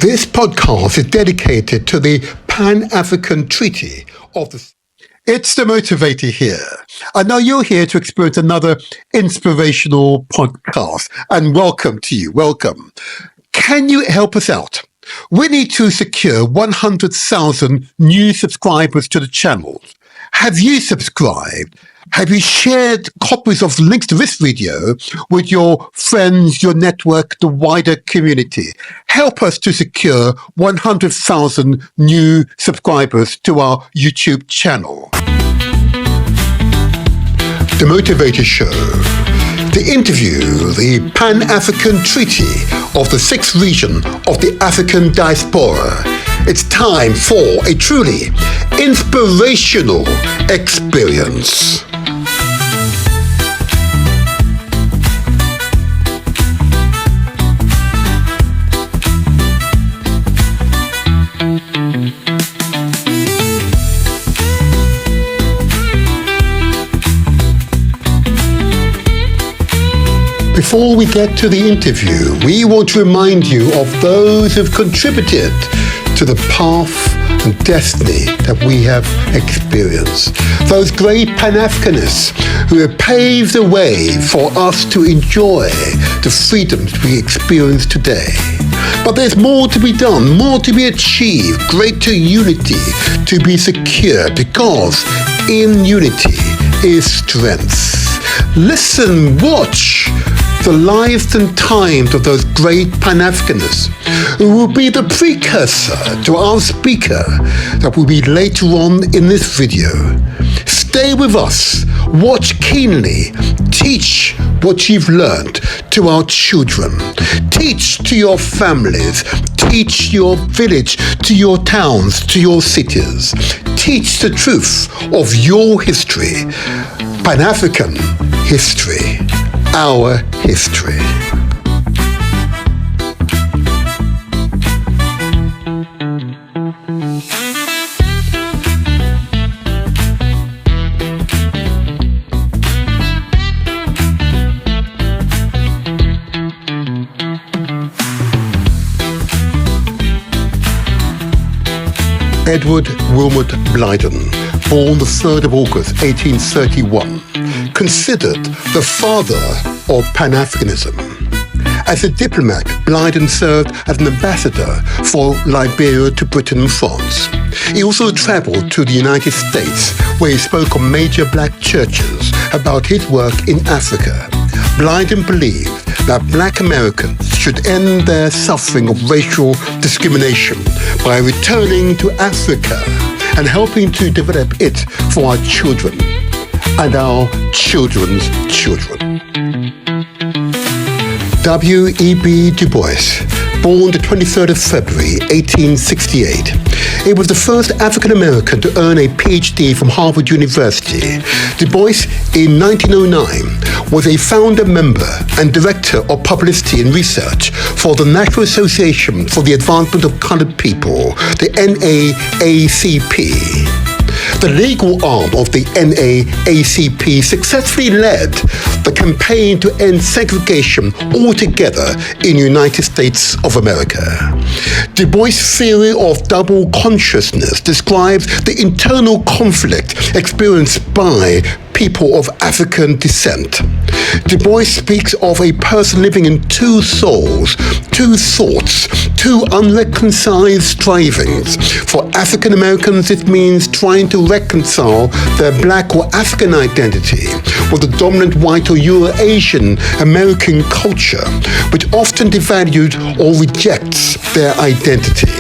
This podcast is dedicated to the Pan-African Treaty of the... It's the Motivator here. I know you're here to experience another inspirational podcast, and welcome to you. Welcome. Can you help us out? We need to secure 100,000 new subscribers to the channel. Have you subscribed? Have you shared copies of links to this video with your friends, your network, the wider community? Help us to secure 100,000 new subscribers to our YouTube channel. The Motivator Show. The interview, the Pan-African Treaty of the Sixth Region of the African Diaspora. It's time for a truly inspirational experience. Before we get to the interview, we want to remind you of those who've contributed to the path and destiny that we have experienced. Those great Pan-Africanists who have paved the way for us to enjoy the freedoms we experience today. But there's more to be done, more to be achieved, greater unity to be secured, because in unity is strength. Listen, watch the lives and times of those great Pan-Africanists who will be the precursor to our speaker that will be later on in this video. Stay with us, watch keenly, teach what you've learned to our children, teach to your families, teach your village, to your towns, to your cities. Teach the truth of your history, Pan-African history, our history. Edward Wilmot Blyden, born the 3rd of August 1831, considered the father of Pan-Africanism. As a diplomat, Blyden served as an ambassador for Liberia to Britain and France. He also travelled to the United States, where he spoke on major black churches about his work in Africa. Blyden believed that black Americans should end their suffering of racial discrimination by returning to Africa and helping to develop it for our children and our children's children. W.E.B. Du Bois, born the 23rd of February 1868. He was the first African-American to earn a PhD from Harvard University. Du Bois, in 1909, was a founder member and director of publicity and research for the National Association for the Advancement of Colored People, the NAACP. The legal arm of the NAACP successfully led the campaign to end segregation altogether in the United States of America. Du Bois' theory of double consciousness describes the internal conflict experienced by people of African descent. Du Bois speaks of a person living in two souls, two thoughts, two unreconciled strivings. For African Americans, it means trying to reconcile their black or African identity with the dominant white or Euro-Asian American culture, which often devalued or rejects their identity.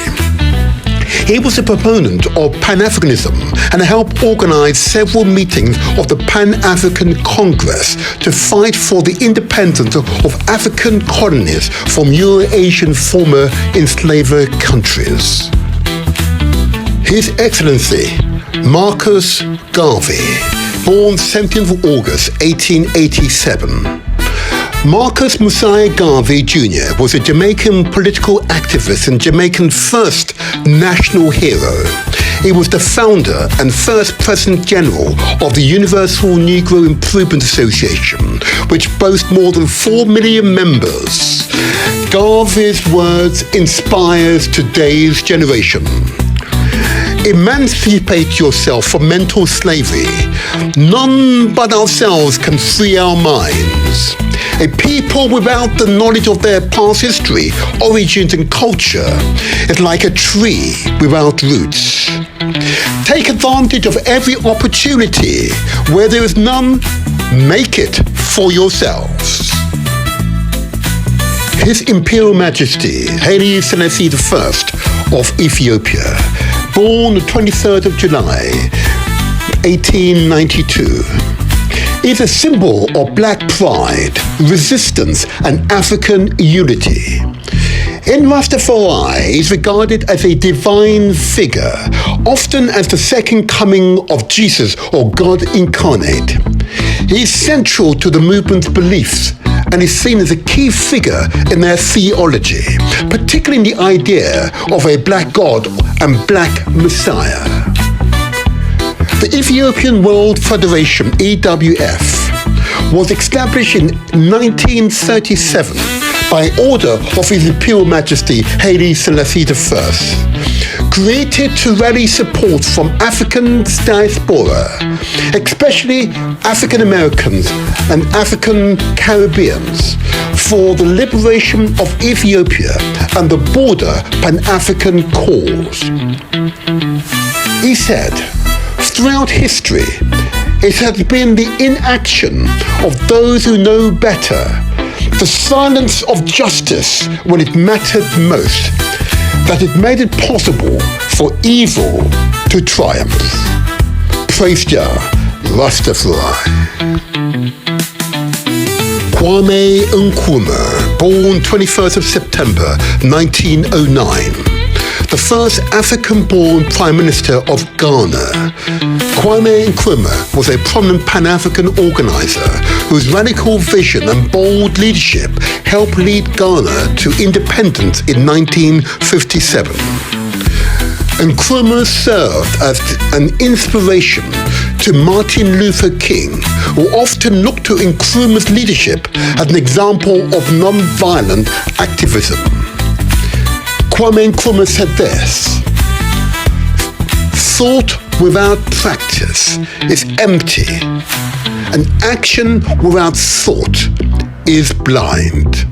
He was a proponent of Pan-Africanism and helped organize several meetings of the Pan-African Congress to fight for the independence of African colonies from Euro-Asian former enslaved countries. His Excellency Marcus Garvey, born 17th of August 1887. Marcus Mosiah Garvey Jr. was a Jamaican political activist and Jamaican first national hero. He was the founder and first President General of the Universal Negro Improvement Association, which boasts more than 4 million members. Garvey's words inspires today's generation. Emancipate yourself from mental slavery. None but ourselves can free our minds. A people without the knowledge of their past history, origins and culture is like a tree without roots. Take advantage of every opportunity. Where there is none, make it for yourselves. His Imperial Majesty Haile Selassie I of Ethiopia, born the 23rd of July, 1892, is a symbol of black pride, resistance, and African unity. In Rastafari, he is regarded as a divine figure, often as the second coming of Jesus or God incarnate. He is central to the movement's beliefs and is seen as a key figure in their theology, particularly in the idea of a black God and black Messiah. The Ethiopian World Federation, EWF, was established in 1937 by order of His Imperial Majesty Haile Selassie I, created to rally support from African diaspora, especially African Americans and African Caribbeans, for the liberation of Ethiopia and the broader Pan-African cause. He said, throughout history, it has been the inaction of those who know better, the silence of justice when it mattered most, that it made it possible for evil to triumph. Praise Jah, Rastafari. Kwame Nkrumah, born 21st of September 1909. The first African-born Prime Minister of Ghana. Kwame Nkrumah was a prominent Pan-African organizer whose radical vision and bold leadership helped lead Ghana to independence in 1957. Nkrumah served as an inspiration to Martin Luther King, who often looked to Nkrumah's leadership as an example of non-violent activism. Kwame Nkrumah said this: "Thought without practice is empty, and action without thought is blind."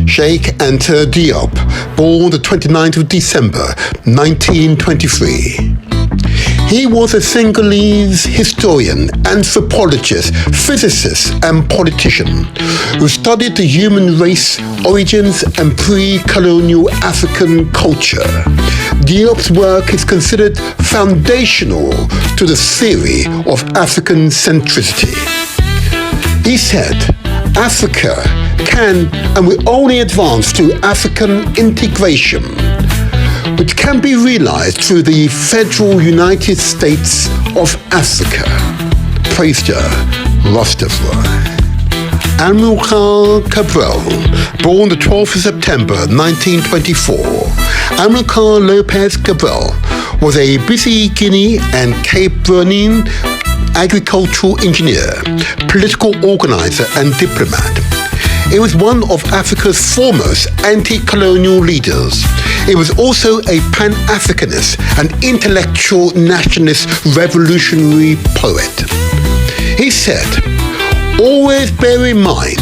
Sheikh Anta Diop, born the 29th of December 1923. He was a Senegalese historian, anthropologist, physicist, and politician who studied the human race, origins, and pre-colonial African culture. Diop's work is considered foundational to the theory of African centricity. He said, "Africa can and will only advance through African integration, which can be realized through the Federal United States of Africa." Praise Jah, Rastafari. Amilcar born the 12th of September 1924. Amilcar Lopez Cabral was a busy Guinea and Cape Verdean agricultural engineer, political organizer, and diplomat. He was one of Africa's foremost anti-colonial leaders. He was also a Pan-Africanist and intellectual nationalist revolutionary poet. He said, "Always bear in mind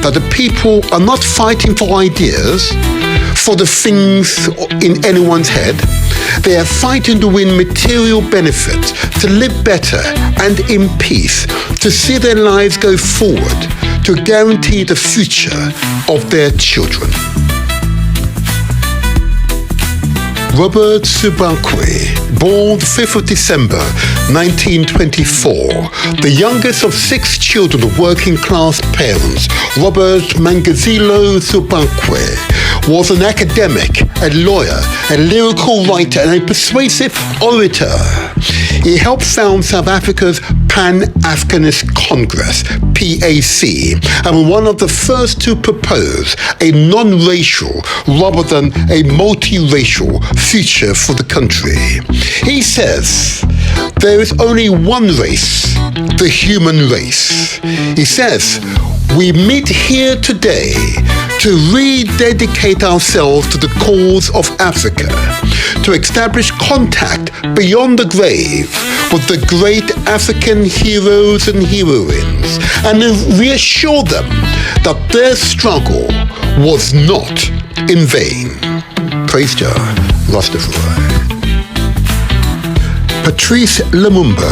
that the people are not fighting for ideas, for the things in anyone's head. They are fighting to win material benefits, to live better and in peace, to see their lives go forward, to guarantee the future of their children." Robert Sobukwe, born 5th of December 1924, the youngest of 6 children of working-class parents, Robert Mangazilo Sobukwe was an academic, a lawyer, a lyrical writer, and a persuasive orator. He helped found South Africa's Pan-Africanist Congress, PAC, and was one of the first to propose a non-racial rather than a multiracial future for the country. He says, "There is only one race, the human race." He says, We meet here today to rededicate ourselves to the cause of Africa, to establish contact beyond the grave with the great African heroes and heroines, and to reassure them that their struggle was not in vain. Praise Jah, Rastafari. Patrice Lumumba,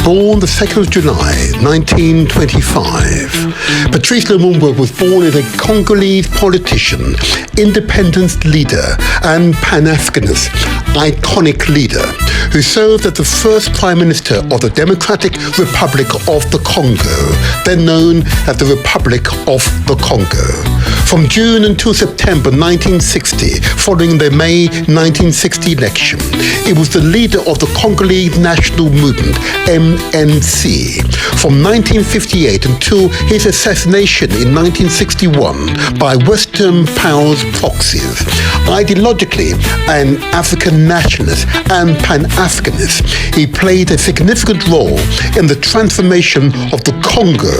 born the 2nd of July, 1925. Patrice Lumumba was born as a Congolese politician, independence leader, and Pan-Africanist iconic leader who served as the first Prime Minister of the Democratic Republic of the Congo, then known as the Republic of the Congo. From June until September 1960, following the May 1960 election, he was the leader of the Congolese National Movement, MNC, from 1958 until his assassination in 1961 by Western powers proxies. Ideologically an African nationalist and Pan-Africanist, he played a significant role in the transformation of the Congo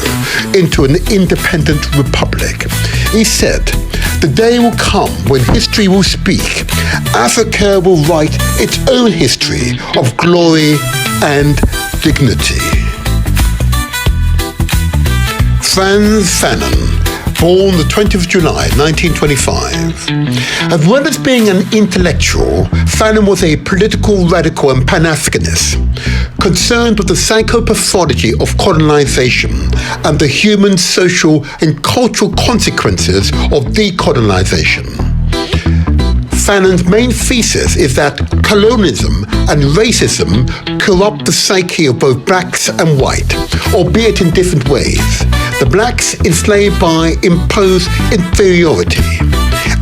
into an independent republic. He said, "The day will come when history will speak. Africa will write its own history of glory and dignity." Frantz Fanon, born the 20th of July, 1925. As well as being an intellectual, Fanon was a political radical and Pan-Africanist, concerned with the psychopathology of colonization and the human, social, and cultural consequences of decolonization. Fanon's main thesis is that colonialism and racism corrupt the psyche of both blacks and white, albeit in different ways. The blacks enslaved by imposed inferiority,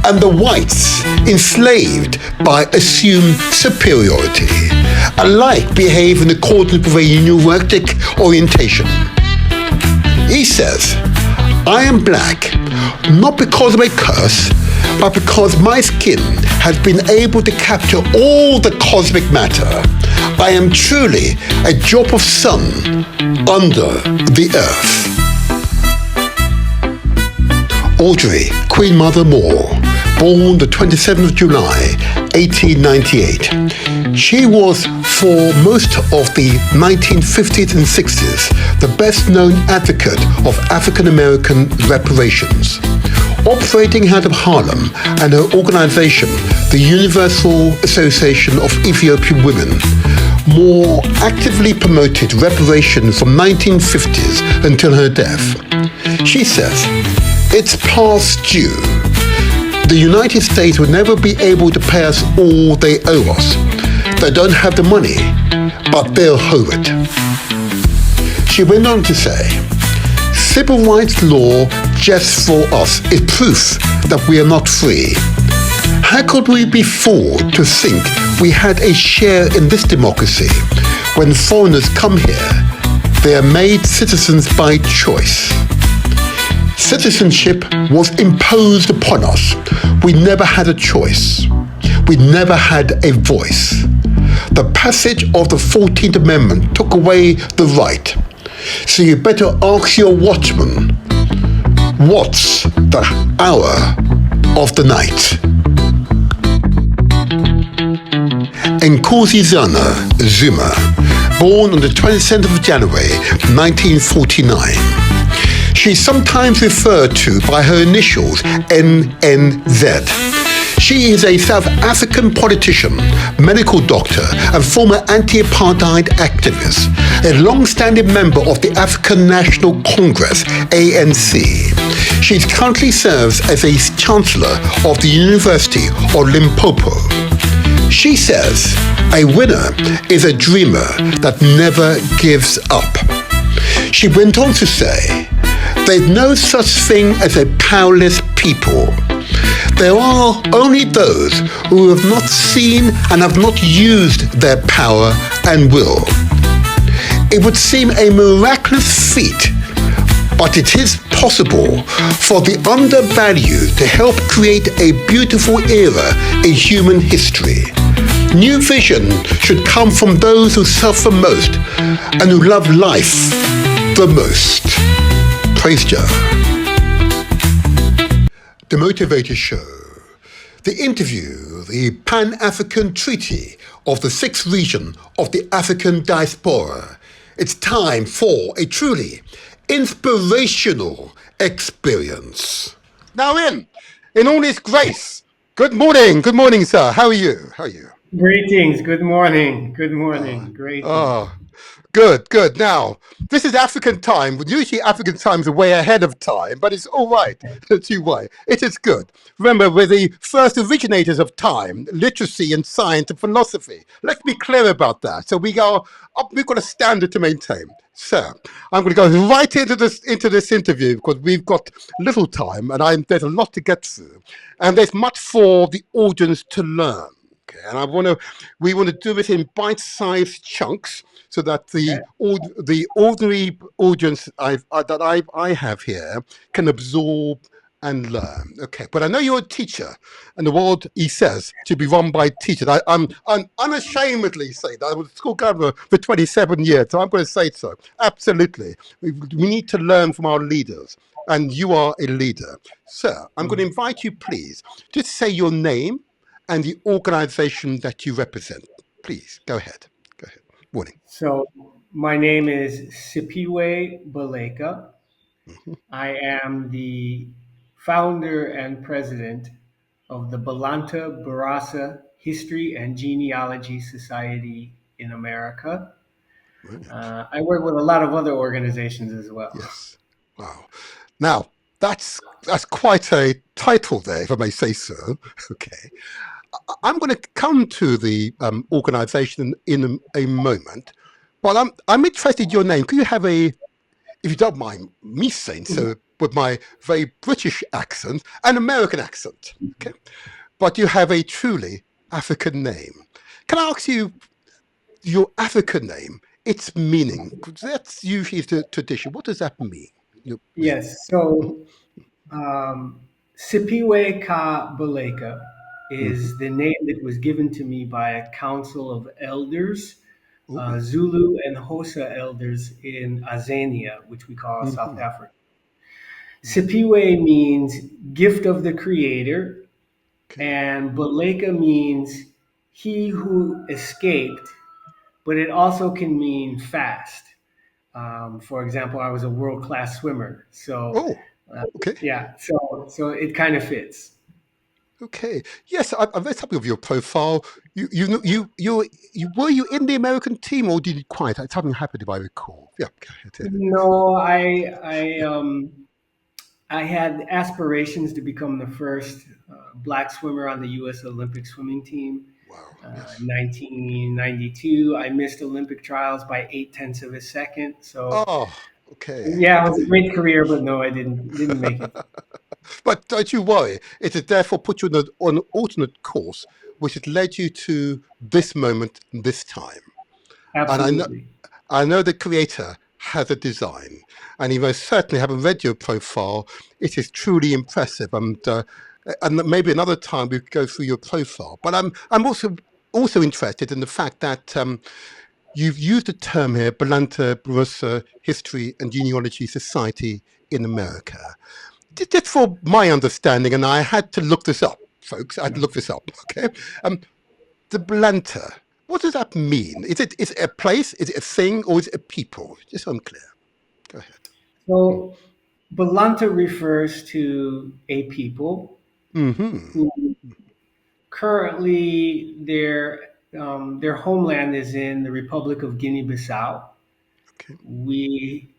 and the whites enslaved by assumed superiority, alike behave in accordance with a neurotic orientation. He says, "I am black, not because of a curse, but because my skin has been able to capture all the cosmic matter. I am truly a drop of sun under the earth." Audrey Queen Mother Moore, born the 27th of July, 1898. She was, for most of the 1950s and 60s, the best-known advocate of African American reparations. Operating out of Harlem and her organization, the Universal Association of Ethiopian Women, Moore actively promoted reparations from 1950s until her death. She says, "It's past due. The United States will never be able to pay us all they owe us. They don't have the money, but they'll owe it." She went on to say, "Civil rights law just for us is proof that we are not free. How could we be fooled to think we had a share in this democracy when foreigners come here? They are made citizens by choice. Citizenship was imposed upon us. We never had a choice. We never had a voice. The passage of the 14th Amendment took away the right. So you better ask your watchman, what's the hour of the night?" Nkosazana Zuma, born on the 27th of January, 1949. She's sometimes referred to by her initials NNZ. She is a South African politician, medical doctor, and former anti-apartheid activist, a long-standing member of the African National Congress, ANC. She currently serves as a Chancellor of the University of Limpopo. She says, "A winner is a dreamer that never gives up." She went on to say, "There's no such thing as a powerless people. There are only those who have not seen and have not used their power and will. It would seem a miraculous feat, but it is possible for the undervalued to help create a beautiful era in human history. New vision should come from those who suffer most and who love life the most." Praise Jah. The Motivator Show, the interview, the Pan-African Treaty of the Sixth Region of the African Diaspora. It's time for a truly inspirational experience. Now in all its grace, good morning, sir. How are you? Greetings. Good morning. Good morning. Greetings. Oh, good. Now, this is African time. Usually African time's are way ahead of time, but it's all right. It is good. Remember, we're the first originators of time, literacy and science and philosophy. Let's be clear about that. So we've got a standard to maintain. So I'm going to go right into this interview because we've got little time and there's a lot to get through. And there's much for the audience to learn. Okay, and we want to do it in bite-sized chunks so that the ordinary audience I have here can absorb and learn. Okay, but I know you're a teacher, and the world, he says, to be run by teachers. I'm unashamedly say that. I was a school governor for 27 years, so I'm going to say so. Absolutely, we need to learn from our leaders, and you are a leader, sir. I'm going to invite you, please, just say your name and the organization that you represent. Please, go ahead. Morning. So, my name is Sipiwe Baleka. I am the founder and president of the Balanta Barasa History and Genealogy Society in America. Right. I work with a lot of other organizations as well. Yes. Wow. Now, that's quite a title there, if I may say so. Okay. I'm going to come to the organization in a moment, but I'm interested in your name. Could you have if you don't mind me saying so, with my very British accent and American accent, okay? But you have a truly African name. Can I ask you your African name, its meaning? Because that's usually the tradition. What does that mean? Your name? Yes. So, Sipiwe Ka Baleka is the name that was given to me by a council of elders, Oh. Zulu and Hosa elders in Azania, which we call South Africa. Sipiwe means gift of the creator, Okay. and Baleka means he who escaped, but it also can mean fast. For example, I was a world-class swimmer, so Oh, okay. yeah, so it kind of fits. Okay. Yes, I've read something of your profile. You were you in the American team or did you quite? Something happened if I recall. Yeah. Okay. No, I had aspirations to become the first black swimmer on the U.S. Olympic swimming team. Wow. Yes. In 1992, I missed Olympic trials by 8/10 of a second. So Oh, okay. yeah, it was a great career, but no, I didn't make it. But don't you worry. It has therefore put you on an alternate course, which has led you to this moment, this time. And Absolutely. I know the creator has a design, and you most certainly having read your profile, it is truly impressive. And maybe another time we could go through your profile. But I'm also interested in the fact that you've used the term here, Balanta Barossa History and Genealogy Society in America. Just for my understanding, and I had to look this up, folks. I had to look this up. Okay, the Balanta. What does that mean? Is it a place? Is it a thing, or is it a people? Just so I'm clear. Go ahead. So Balanta refers to a people Mm-hmm. who currently their homeland is in the Republic of Guinea-Bissau. Okay.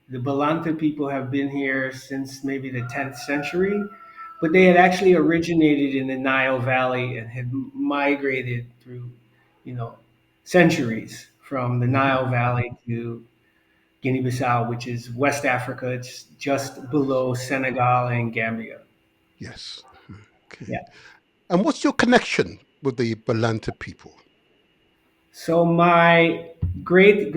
The Balanta people have been here since maybe the 10th century, but they had actually originated in the Nile Valley and had migrated through, you know, centuries from the Mm-hmm. Nile Valley to Guinea-Bissau, which is West Africa. It's just below Senegal and Gambia. Yes. Okay. Yeah. And what's your connection with the Balanta people? So my great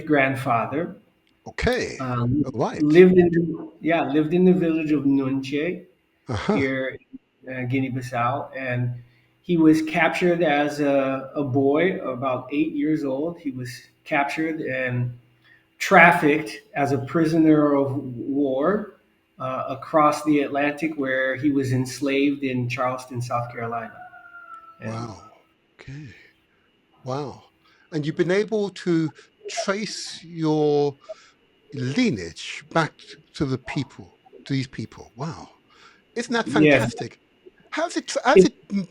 grandfather Okay. um, All right. lived in the village of Nunche Uh-huh. here in Guinea-Bissau, and he was captured as a boy, about 8 years old. He was captured and trafficked as a prisoner of war across the Atlantic, where he was enslaved in Charleston, South Carolina. And Wow. Okay. Wow. And you've been able to trace your lineage back to the people, to these people. Wow. Isn't that yes, fantastic? it,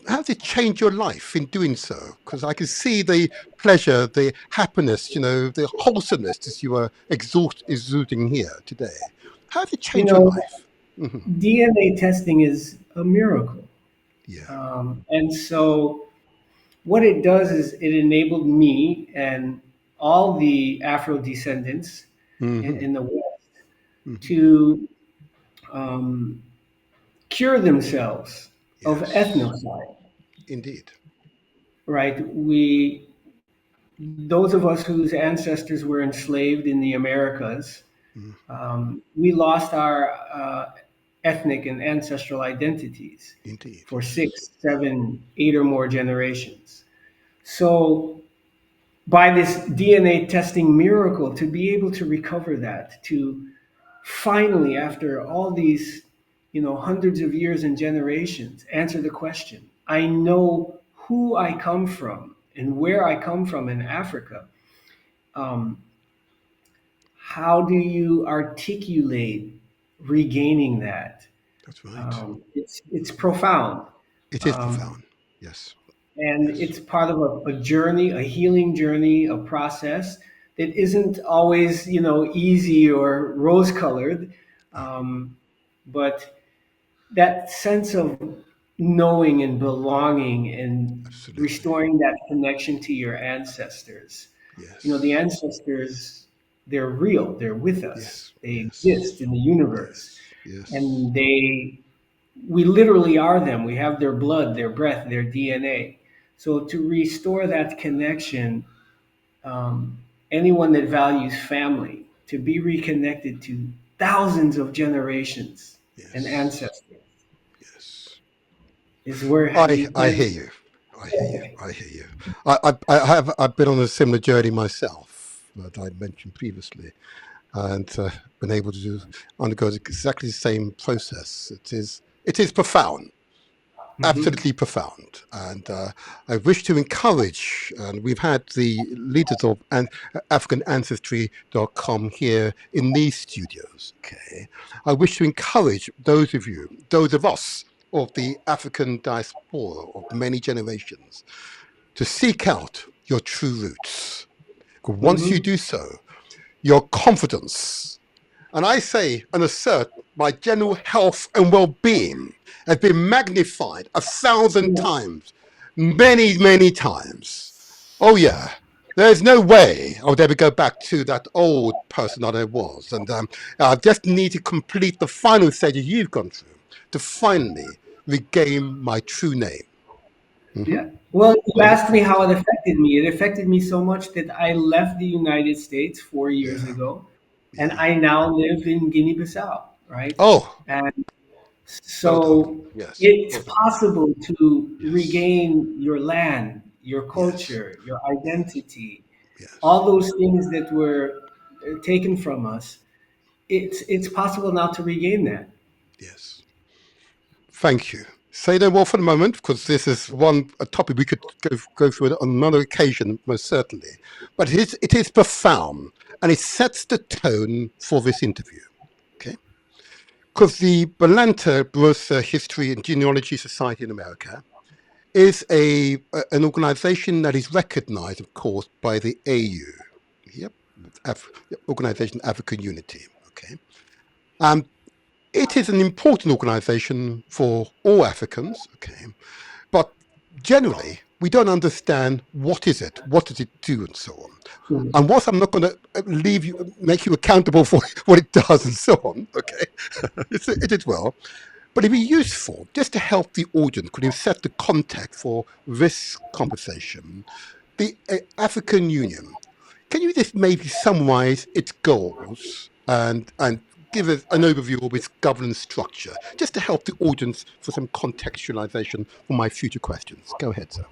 How's it changed your life in doing so? Because I can see the pleasure, the happiness, the wholesomeness as you are exuding here today. How's it you changed your know, life? Hmm. DNA testing is a miracle. Yeah. And so what it does is it enabled me and all the Afro descendants Hmm. in the West Hmm. to um, cure themselves of Yes. ethnocide, Indeed. right? Those of us whose ancestors were enslaved in the Americas, Mm. we lost our ethnic and ancestral identities Indeed. for Yes. 6, 7, 8 or more generations. So by this DNA testing miracle, to be able to recover that, to finally, after all these, hundreds of years and generations, answer the question. I know who I come from and where I come from in Africa. Um, how do you articulate regaining that? That's right. It's profound. It is Um, profound. Yes. and Yes. it's part of a journey, a healing journey, a process that isn't always easy or rose colored, No. but that sense of knowing and belonging and Absolutely. restoring that connection to your ancestors. The Yes. ancestors, they're real, they're with us, Yes. they Yes. exist in the universe, Yes. Yes. and we literally are them. We have their blood, their breath, their DNA. So to restore that connection, um, anyone that values family, to be reconnected to thousands of generations and Yes. ancestors Yes. is where I hear you. I hear you. I hear you. I've been on a similar journey myself that I mentioned previously, and been able to undergo exactly the same process. It is profound, Mhm. absolutely profound, and I wish to encourage. And we've had the leaders of AfricanAncestry.com here in these studios. Okay, I wish to encourage those of you, those of us of the African diaspora of many generations, to seek out your true roots. 'Cause once you Mhm. do so, your confidence, and I say and assert my general health and well-being, has been magnified 1,000 times, many, many times. Oh yeah, there's no way I would ever go back to that old person that I was. And I just need to complete the final stages you've gone through to finally regain my true name. Hmm. Yeah. Well, you I look asked me forward. how it affected me. It affected me so much that I left the United States 4 years Yeah, ago, and yeah. I now live in Guinea-Bissau, right? Oh, And well done. so Yes, it's well done. possible to Yes, regain your land, your yes, culture, your yes, identity, yes, all those things that were taken from us. It's possible now to regain that. yes. Thank you. Say no more for the moment, because this is a topic we could go through on another occasion, most certainly. But it is profound, and it sets the tone for this interview. Okay, because the Balanta Brosa History and Genealogy Society in America is an organization that is recognized, of course, by the AU. Yep, Organization African Unity. Okay, um, it is an important organization for all Africans. Okay, but generally we don't understand what is it, what does it do, and so on. And whilst I'm not going to make you accountable for what it does and so on, okay, it is well, but it'd be useful just to help the audience, could you set the context for this conversation. The African Union, can you just maybe summarize its goals and give us an overview of its governance structure, just to help the audience for some contextualization for my future questions? Go ahead, sir.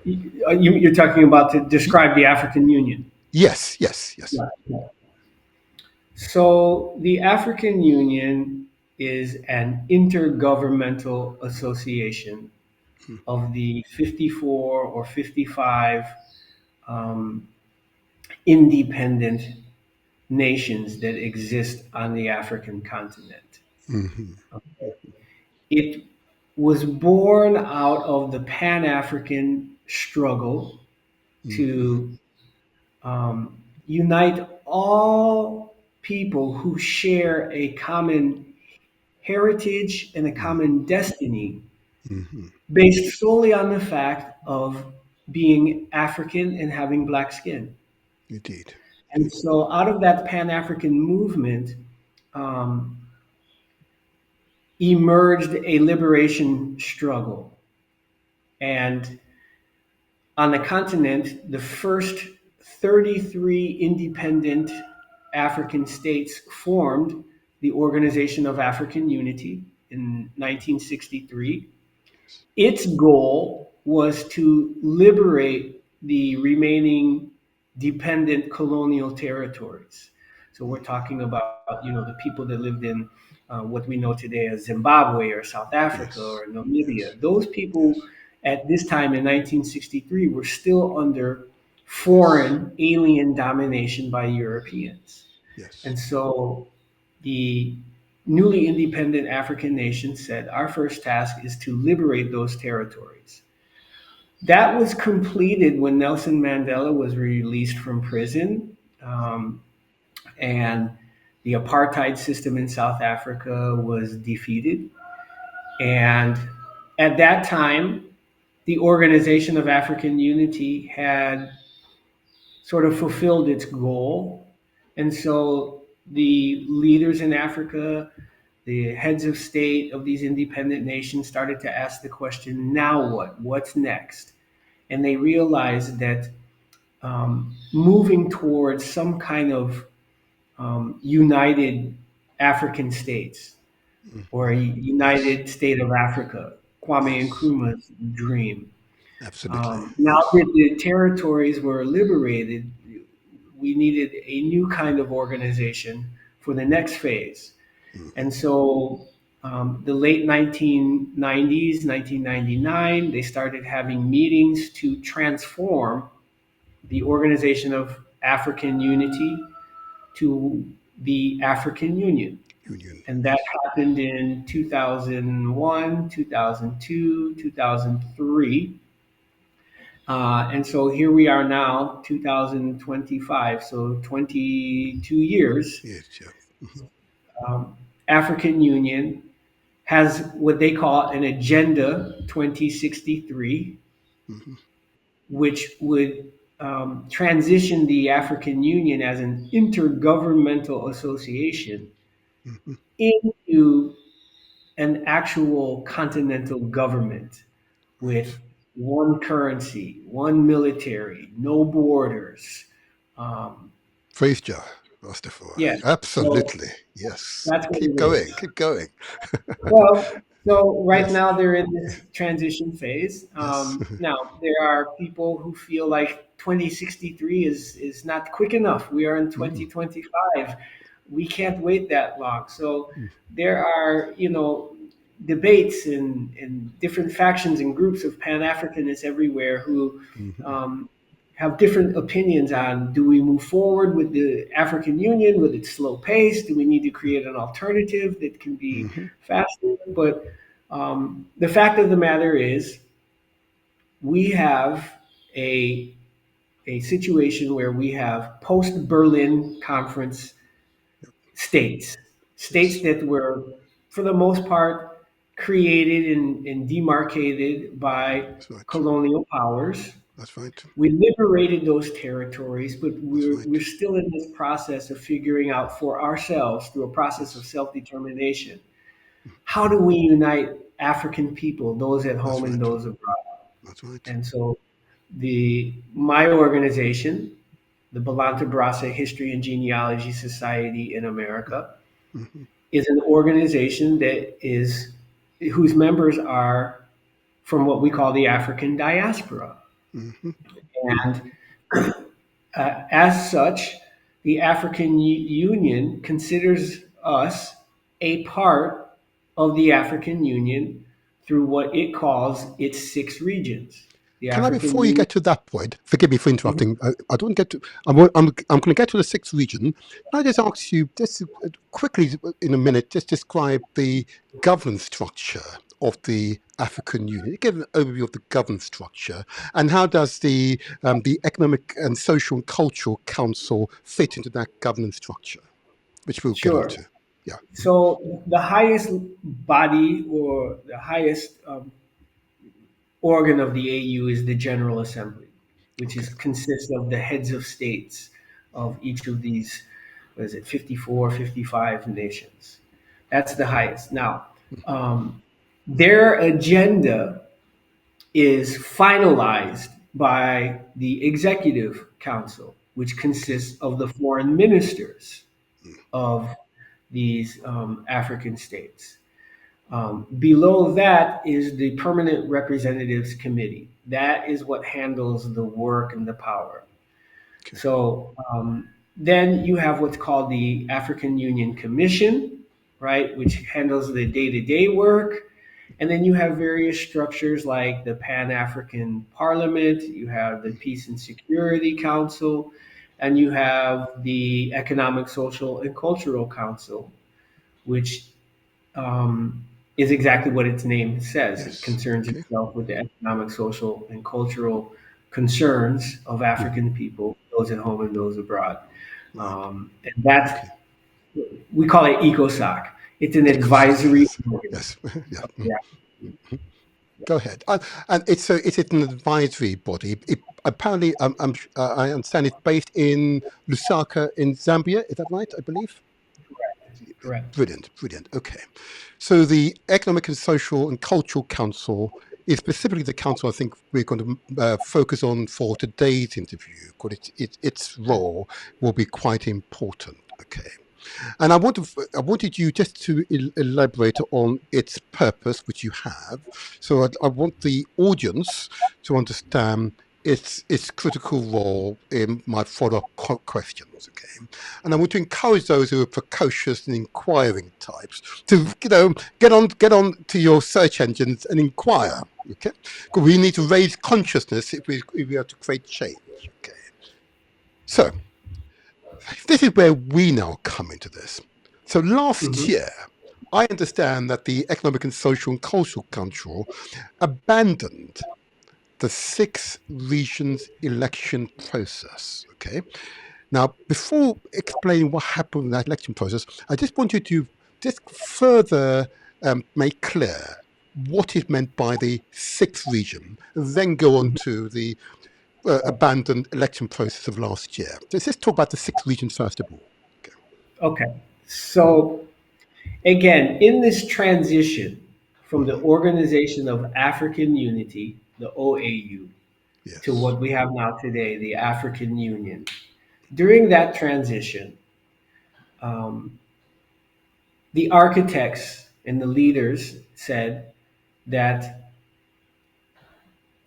You're talking about to Y- describe the African Union. yes, yes, yes. Yeah. So the African Union is an intergovernmental association of the 54 or 55 um, independent nations that exist on the African continent. Mm-hmm. It was born out of the Pan African struggle Mm-hmm. to unite all people who share a common heritage and a common destiny Mm-hmm. based solely on the fact of being African and having black skin. Indeed. And Indeed. so, out of that Pan African movement, um, emerged a liberation struggle. And on the continent, the first 33 independent African states formed the Organization of African Unity in 1963. Its goal was to liberate the remaining dependent colonial territories. So we're talking about, the people that lived in what we know today as Zimbabwe or South Africa Yes. or Yes. Namibia. Those people Yes. at this time in 1963 were still under Yes. foreign alien domination by Europeans. Yes. And so the newly independent African nations said, our first task is to liberate those territories. That was completed when Nelson Mandela was released from prison, and the apartheid system in South Africa was defeated. And at that time, the Organization of African Unity had sort of fulfilled its goal. And so the leaders in Africa, the heads of state of these independent nations started to ask the question, now what? What's next? And they realized that moving towards some kind of united African states or a Yes. united state of Africa, Kwame Yes. Nkrumah's dream. Absolutely. Now Yes. that the territories were liberated, we needed a new kind of organization for the next phase. Mm-hmm. And so the late 1990s, 1999, they started having meetings to transform the Organization of African Unity to the African Union. Union. And that Yes. happened in 2001, 2002, 2003. And so here we are now, 2025. So 22 years. Yes. Yeah. Mm-hmm. African Union has what they call an Agenda 2063, Mm-hmm. which would transition the African Union as an intergovernmental association Mm-hmm. into an actual continental government Right. with one currency, one military, no borders. Um, Praise Jah, Rastafari. yes, so Absolutely. Yes. that's what Keep it is. going. Keep going. Well, so right Yes. now they're in this transition phase. Yes. Now there are people who feel like 2063 is not quick enough. We are in Mm-hmm. 2025. We can't wait that long. So there are, debates in different factions and groups of Pan Africanists everywhere who Mm-hmm. um, have different opinions on, do we move forward with the African Union with its slow pace? Do we need to create an alternative that can be Mm-hmm. faster? But the fact of the matter is, we have a, a situation where we have post Berlin Conference states, states Yes. that were, for the most part, created and demarcated by That's right. colonial powers. That's right. We liberated those territories, but That's we're right. still in this process of figuring out for ourselves through a process of Yes. self determination, how do we unite African people, those at That's home and right. those abroad? That's right. And so my organization, the Balanta Brasa History and Genealogy Society in America, Mm-hmm. is an organization that is whose members are from what we call the African diaspora. Mm-hmm. And as such, the African Union considers us a part of the African Union through what it calls its six regions. The Can I, African before you Union. get to that point, forgive me for Mhm. interrupting. I don't get to. I'm going to get to the sixth region. Can I just ask you, just quickly in a minute, just describe the governance structure of the African Union? Give an overview of the governance structure, and how does the Economic and Social and Cultural Council fit into that governance structure, which we'll get Sure. onto. Yeah. So the highest body or the highest organ of the AU is the General Assembly, which Okay. consists of the heads of states of each of these, what is it, 54, 55 nations. That's the highest. Now, um, their agenda is finalized by the Executive Council, which Okay. consists of the foreign ministers of these African states. Below that is the Permanent Representatives Committee. That is what handles the work and the power. Okay. So then you have what's called the African Union Commission, right, which handles the day to day work. And then you have various structures like the Pan African Parliament, you have the Peace and Security Council, and you have the Economic, Social, and Cultural Council, which um, is exactly what its name says. It Yes. concerns Okay. itself with the economic, social, and cultural concerns of Mhm. African people, those at home and those abroad. Right. And that's, Okay. we call it ECOSOC. It's an ECOSOC. advisory Yes. organ. Yes. Yeah. Yeah. Go ahead. And it's an advisory body. Apparently, I understand it's based in Lusaka in Zambia. Is that right? I believe. Correct. Brilliant, brilliant. Okay. So the Economic and Social and Cultural Council is specifically the council I think we're going to focus on for today's interview, because its role will be quite important. Okay. And I wanted you just to elaborate on its purpose, which you have. So I want the audience to understand its critical role in my follow-up questions. Okay, and I want to encourage those who are precocious and inquiring types to get on to your search engines and inquire. Okay, because we need to raise consciousness if we are to create change. Okay, so this is where we now come into this. So last Hmm. year, I understand that the Economic and Social and Cultural Council abandoned the six regions election process. Okay. Now, before explaining what happened in that election process, I just want you to just further make clear what is meant by the sixth region, and then go on to the abandoned election process of last year. So let's just talk about the sixth region first of all. Okay. Okay. Mhm. So again, in this transition from the Mhm. Organization of African Unity, the OAU, to Yes. what we have now today, the African Union, during that transition, um, the architects and the leaders said that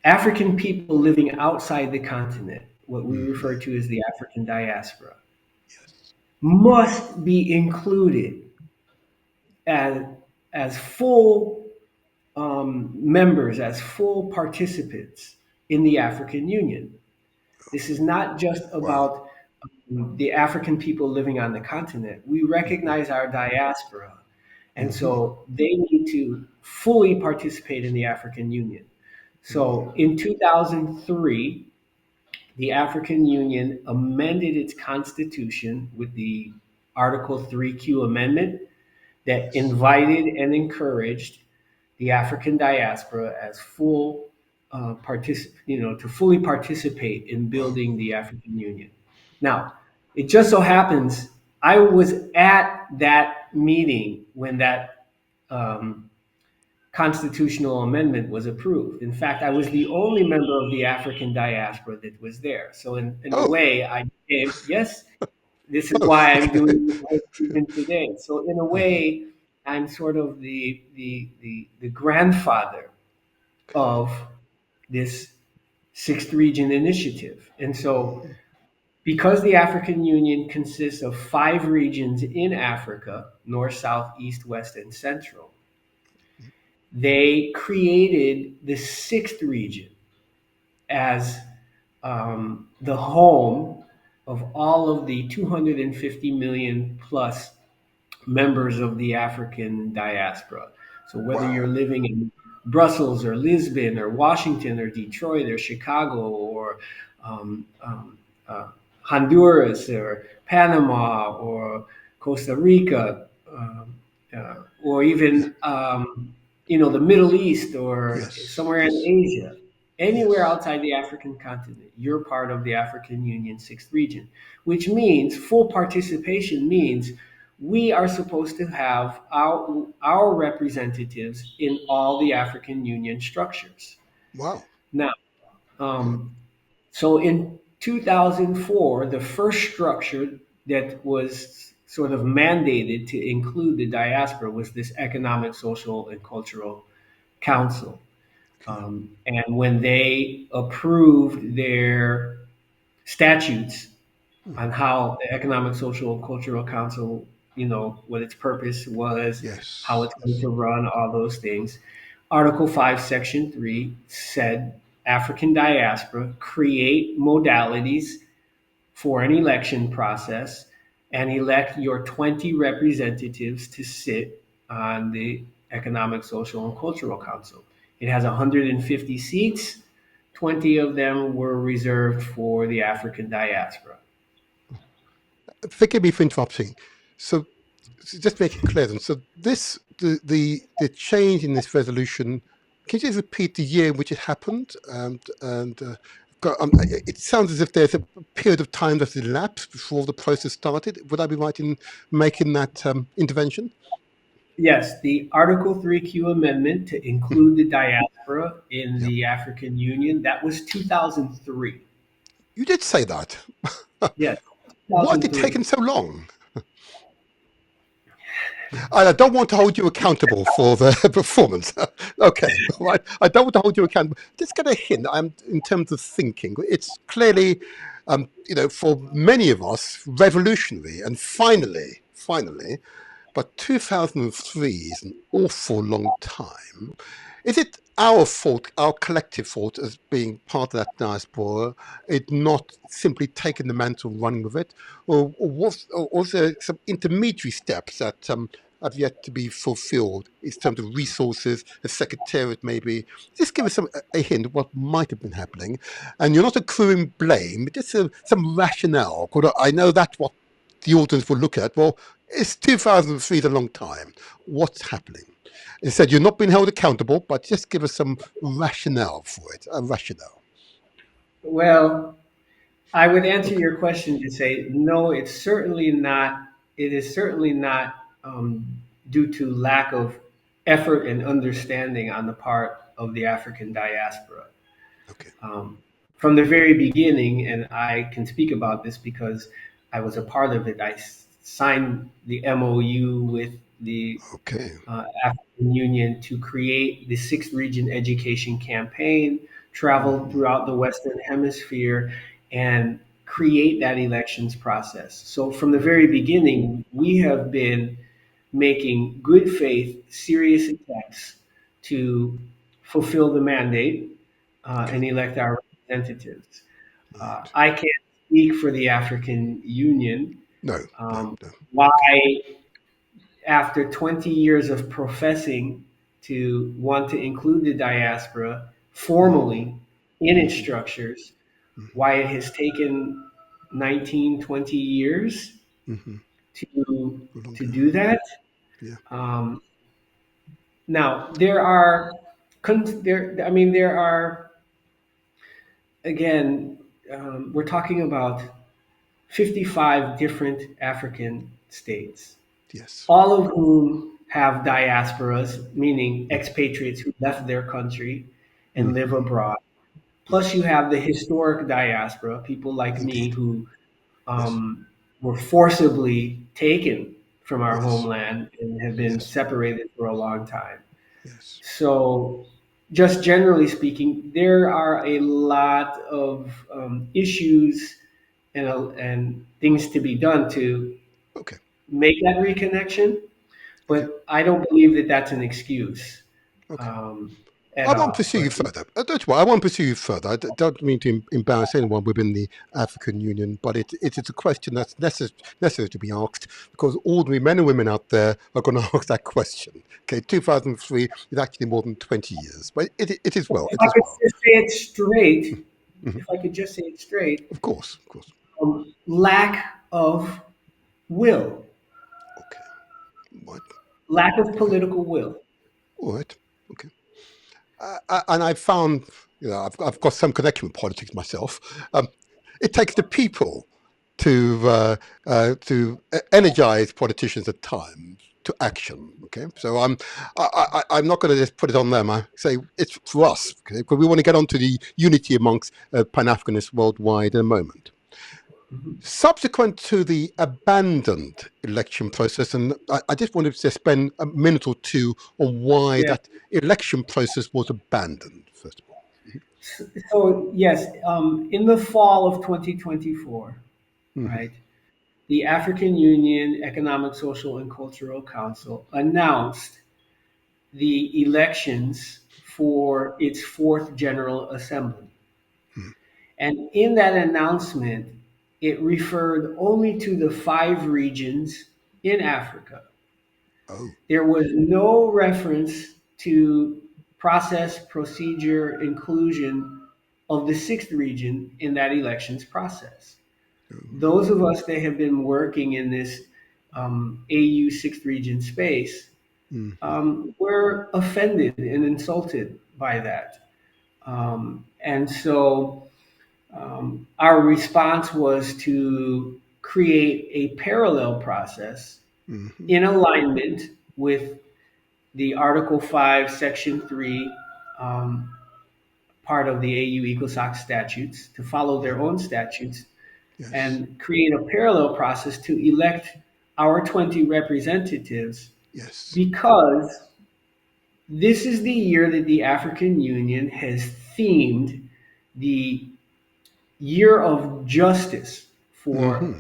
African people living outside the continent, what we Mhm. refer to as the African diaspora, Yes. must be included as, as full members, as full participants in the African Union. This is not just Wow. about the African people living on the continent. We recognize our diaspora. And Mhm. so they need to fully participate in the African Union. So in 2003, the African Union amended its constitution with the Article 3Q Amendment that Yes. invited and encouraged the African diaspora as full to fully participate in Wow. building the African Union. Now, it just so happens I was at that meeting when that um, constitutional amendment was approved. In fact, I was the only member of the African diaspora that was there. So, in a Oh. way, I became, yes, this is Oh. why I'm Okay. doing this work even today. So, in a way, I'm sort of the grandfather of this Sixth Region initiative. And so, because the African Union consists of five regions in Africa: North, South, East, West, and Central, they created the sixth region as the home of all of the 250 million plus members of the African diaspora. So whether you're Wow. living in Brussels or Lisbon or Washington or Detroit or Chicago or um, um, uh, Honduras or Panama or Costa Rica, or even the Middle East or Yes. somewhere in Yes. Asia, anywhere Yes. outside the African continent, you're part of the African Union Sixth Region, which means full participation means we are supposed to have our representatives in all the African Union structures. Wow. Now, Yeah. um, so in 2004, the first structure that was sort of mandated to include the diaspora was this Economic, Social, and Cultural Council. Okay. And when they approved their statutes Hmm. on how the Economic, Social, and Cultural Council, what its purpose was, how Yes. it's going Yes. to run, all those things. Article 5, Section 3 said African diaspora create modalities for an election process and elect your 20 representatives to sit on the Economic, Social, and Cultural Council. It has 150 seats. 20 of them were reserved for the African diaspora. Forgive me for interrupting. So, just to make it clear then, so the change in this resolution, can you just repeat the year in which it happened? It sounds as if there's a period of time that elapsed before the process started. Would I be right in making that intervention? Yes, the Article 3Q amendment to Mhm. include the diaspora in Yeah. the African Union, that was 2003. You did say that. Yes, Why has it 2003. taken so long? I don't want to hold you accountable for the performance. Okay, right. I don't want to hold you accountable. Just get a hint. In terms of thinking. It's clearly, for many of us, revolutionary. And finally, but 2003 is an awful long time. Is it our fault, our collective fault, as being part of that diaspora, it not simply taking the mantle, running with it, or was there some intermediary steps that have yet to be fulfilled in terms of resources, a secretariat maybe? Just give us a hint of what might have been happening, and you're not accruing blame, just some rationale. 'Cause I know that's what the audience will look at. Well, it's 2003 is a long time. What's happening? Instead, you're not being held accountable, but just give us some rationale for it. A rationale. Well, I would answer Okay. your question to say no. It's certainly not. It is certainly not due to lack of effort and understanding on the part of the African diaspora. Okay. Um, from the very beginning, and I can speak about this because I was a part of it. I signed the MOU with the Okay. African Union to create the Sixth Region Education Campaign, travel Hmm. throughout the Western Hemisphere, and create that elections process. So from the very beginning, we have been making good faith, serious attempts to fulfill the mandate Okay. and elect our representatives. Right. I can't speak for the African Union. No. No. Um, No. why Okay. after 20 years of professing to want to include the diaspora Hmm. formally in its Hmm. structures, Hmm. why it has taken 19, 20 years Hmm. to, to Longer. do that. Yeah. Um, now, there are, there are, again, we're talking about 55 different African states, Yes. all of whom have diasporas, meaning Hmm. expatriates who left their country and live Hmm. abroad. Plus, you Yes. have the historic diaspora, people like me Indeed. who Yes. were forcibly taken from our Yes. homeland and have been Yes. separated for a long time. Yes. So, just generally speaking, there are a lot of issues and things to be done to Okay. make that reconnection. Okay. But I don't believe that that's an excuse. Okay. at I won't all. pursue you But further. Don't worry, I won't pursue you further. Don't mean to embarrass anyone within the African Union, but it is a question that's necessary to be asked because ordinary men and women out there are going to ask that question. Okay, 2003 is actually more than 20 years, but it is well. if It I is could well. just say it straight, Mhm. if I could just say it straight, Of course, of course. lack of will, Okay. What? lack of Okay. political will. All right. Okay. And I found, I've got some connection with politics myself. It takes the people to energize politicians at times to action. Okay, so I'm not going to just put it on them. I say it's for us, okay, because we want to get onto the unity amongst Pan Africanists worldwide in a moment. Mhm. Subsequent to the abandoned election process, and I just wanted to spend a minute or two on why Yeah. that election process was abandoned, first of all. So yes, in the fall of 2024, Mm-hmm. right, the African Union Economic, Social, and Cultural Council announced the elections for its fourth General Assembly. Mm. And in that announcement, it referred only to the 5 regions in Africa. Oh, There was no reference to process, procedure, inclusion of the sixth region in that elections process. Those of us that have been working in this AU sixth region space mm-hmm. were offended and insulted by that. And so our response was to create a parallel process Mm-hmm. in alignment with the Article 5, Section 3 um, part of the AU ECOSOCC statutes, to follow their own statutes Yes, and create a parallel process to elect our 20 representatives yes. because this is the year that the African Union has themed the year of justice for Mm-hmm.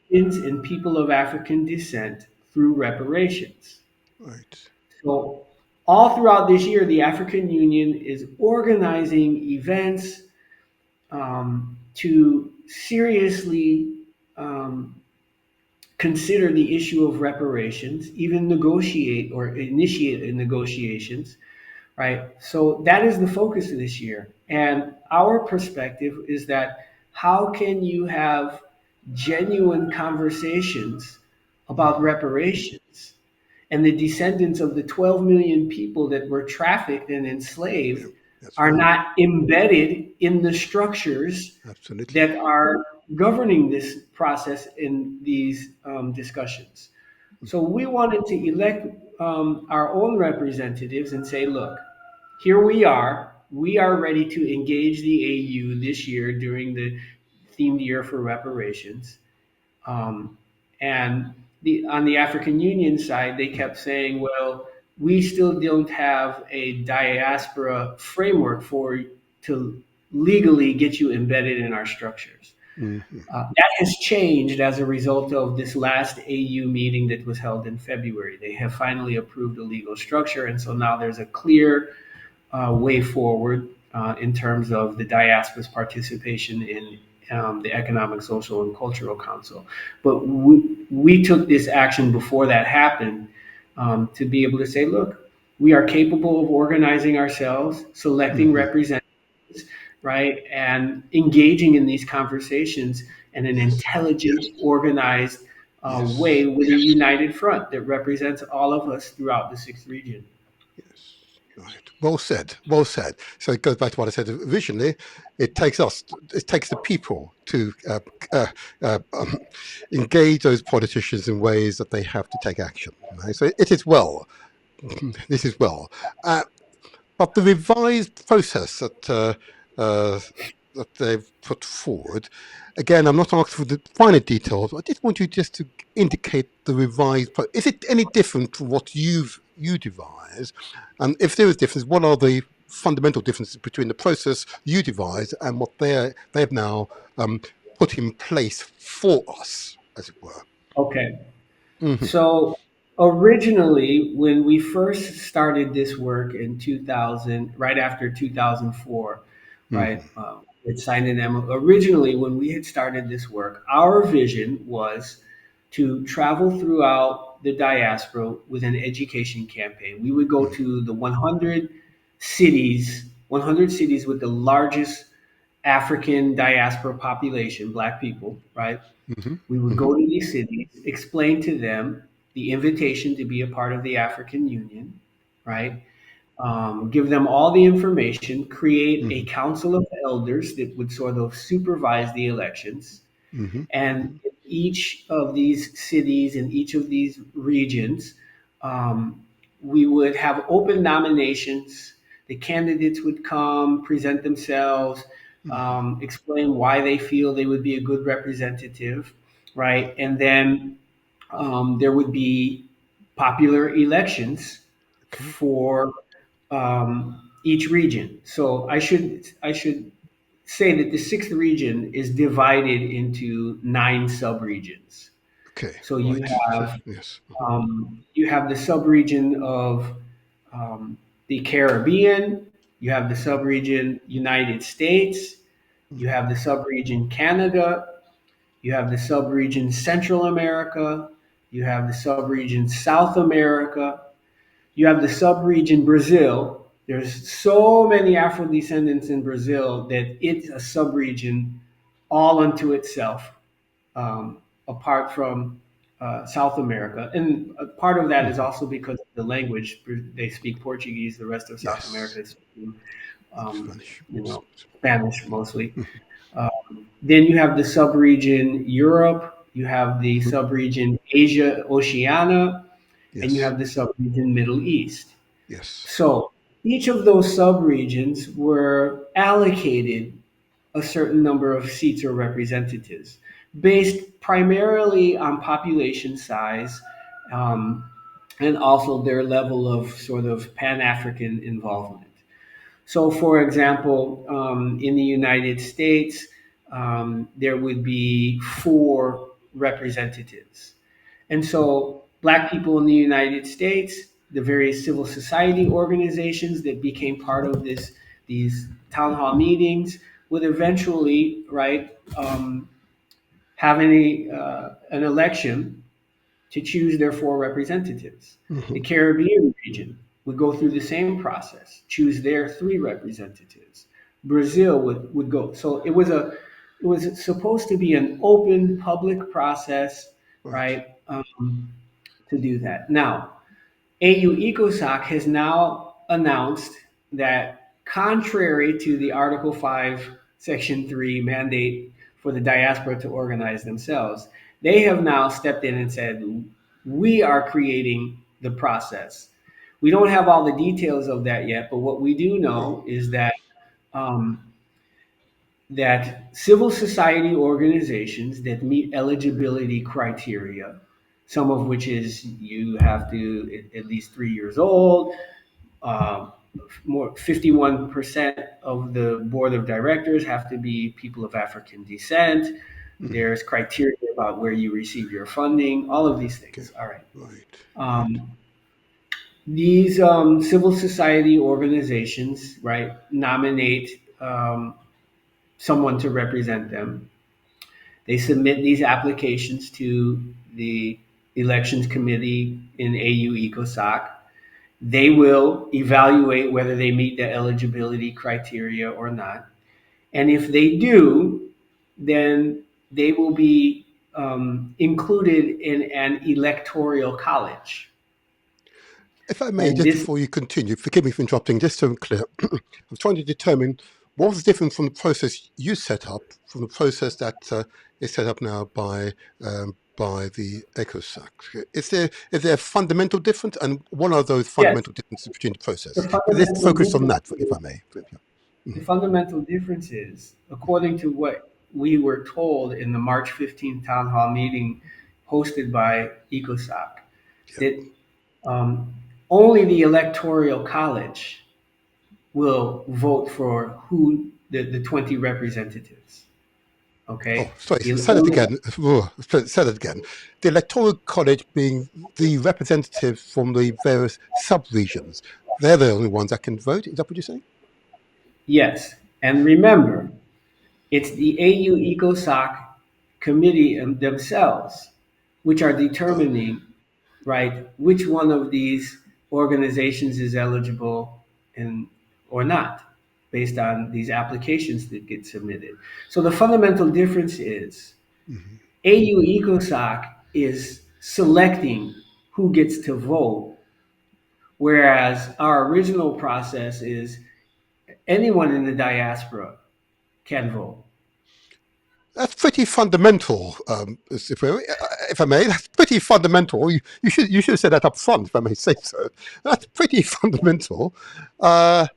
Africans and people of African descent through reparations. Right. So, all throughout this year, the African Union is organizing events to seriously um, consider the issue of reparations, even negotiate or initiate negotiations, right? So that is the focus of this year. And our perspective is that how can you have genuine conversations about Mm-hmm. reparations and the descendants of the 12 million people that were trafficked and Yeah, enslaved that's are right. not embedded in the structures Absolutely. that are governing this process in these discussions. So we wanted to elect our own representatives and say, look, here we are. We are ready to engage the AU this year during the themed year for reparations. Um, and on the African Union side, they kept saying, well, we still don't have a diaspora framework for to legally get you embedded in our structures. Mm-hmm. That has changed as a result of this last AU meeting that was held in February. They have finally approved a legal structure, and so now there's a clear way forward in terms of the diaspora's participation in the Economic, Social, and Cultural Council. But we took this action before that happened to be able to say, look, we are capable of organizing ourselves, selecting Mm-hmm. representatives, right, and engaging in these conversations in an Yes, intelligent, organized yes, way with a united front that represents all of us throughout the sixth region. yes. Right. Well said. Well said. So it goes back to what I said originally. It takes the people to uh, um, engage those politicians in ways that they have to take action. Right? So it is well. This is well. Uh, But the revised process uh, that they've put forward, again, I'm not asking for the finer details. I just want you just to indicate the revised. Is it any different from what you devised? And if there is difference, what are the fundamental differences between the process you devised and what they've now put in place for us, as it were? Okay. Hmm. So Originally, when we first started this work in 2000, right after 2004, right, Hmm. it signed an MO. Originally, when we had started this work, our vision was to travel throughout the diaspora with an education campaign. We would go to the 100 cities with the largest African diaspora population, Black people, right? Hmm. We would Hmm. go to these cities, explain to them the invitation to be a part of the African Union, right? Give them all the information, create a Hmm. council of elders that would sort of supervise the elections. Hmm. And in each of these cities, in each of these regions, um, we would have open nominations. The candidates would come, present themselves, explain why they feel they would be a good representative, right? And then there would be popular elections Okay. for each region. So I should say that the sixth region is divided into 9 subregions. Okay. So Right. So yes. you have the subregion of the Caribbean, you have the subregion United States, you have the subregion Canada, you have the subregion Central America, you have the subregion South America, you have the subregion Brazil. There's so many Afro descendants in Brazil that it's a subregion all unto itself, um, apart from South America. And a part of that is Hmm. also because of the language. They speak Portuguese. The rest of South Yes. America is speaking, Spanish. you know, Spanish mostly. Then you have the subregion Europe. You have the Mhm. subregion Asia Oceania, and you Yes. have the subregion Middle East. Yes. So each of those subregions were allocated a certain number of seats or representatives based primarily on population size, um, and also their level of sort of Pan African involvement. So, for example, in the United States, there would be 4 representatives. And so, Black people in the United States, the various civil society organizations that became part of these town hall meetings would eventually, right, have an election to choose their 4 representatives. The Hmm. Caribbean region would go through the same process, choose their 3 representatives. Brazil would go. So it was supposed to be an open public process, Right. right, to do that. Now, AU ECOSOCC has now announced that, contrary to the Article 5, Section 3 mandate for the diaspora to organize themselves, they have now stepped in and said, we are creating the process. We don't have all the details of that yet, but what we do know is um, that civil society organizations that meet eligibility criteria, some of which is you have to at least 3 years old, uh, more 51% of the board of directors have to be people of African descent. Hmm. There's criteria about where you receive your funding, all of these Okay. things. All right. Right. Right. Um, these civil society organizations, right, nominate someone to represent them. They submit these applications to the elections committee in AU ECOSOC. They will evaluate whether they meet the eligibility criteria or not. And if they do, then they will be included in an electoral college. If I may, And just this before you continue, forgive me for interrupting, just so I'm clear, I'm trying to determine what was different from the process you set up from the process that is set up now by the ECOSOC. Is there a fundamental difference, and what are those Yes, fundamental differences between the the process? Let's fundamental focus on difference that, if I may. Yeah. the Mhm. fundamental difference is, according to what we were told in the March 15th town hall meeting hosted by ECOSOC, Yeah. that um, only the electoral college will vote for the 20 representatives. Okay. Oh, sorry. The Say that again. Say that again. The Electoral College being the representatives from the various sub-regions. They're the only ones that can vote. Is that what you're saying? Yes. And remember, it's the AU ECOSOC committee themselves which are Oh. determining, right, which one of these organizations is eligible and or not based on these applications that get submitted. So the fundamental difference is Mhm. AU ECOSOC is selecting who gets to vote, whereas our original process is anyone in the diaspora can vote. That's pretty fundamental, if I may. That's pretty fundamental. You should have said that up front, if I may say so. That's pretty fundamental. Uh,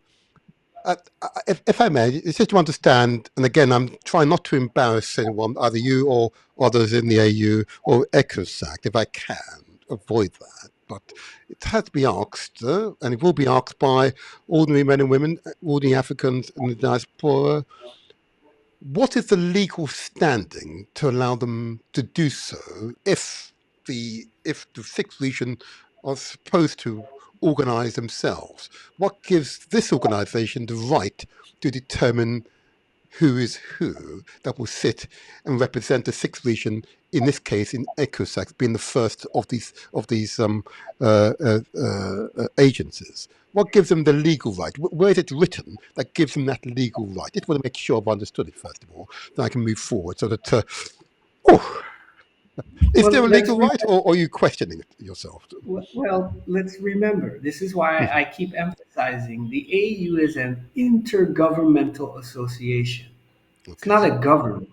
if I may, it's just to understand, and again, I'm trying not to embarrass anyone, either you or others in the AU or ECOSOC, if I can avoid that. But it has to be asked, and it will be asked by ordinary men and women, ordinary Africans in the diaspora. What is the legal standing to allow them to do so if the Sixth Region are supposed to organise themselves? What gives this organisation the right to determine who is who that will sit and represent the Sixth Region, in this case in ECOSOC, being the first of these agencies? What gives them the legal right? Where is it written that gives them that legal right? I just want to make sure I've understood it first of all, then I can move forward. So that, oh, is Well, there a legal right, or are you questioning it yourself? well, let's remember, this is why I keep emphasizing the AU is an intergovernmental association. It's Okay. not a government,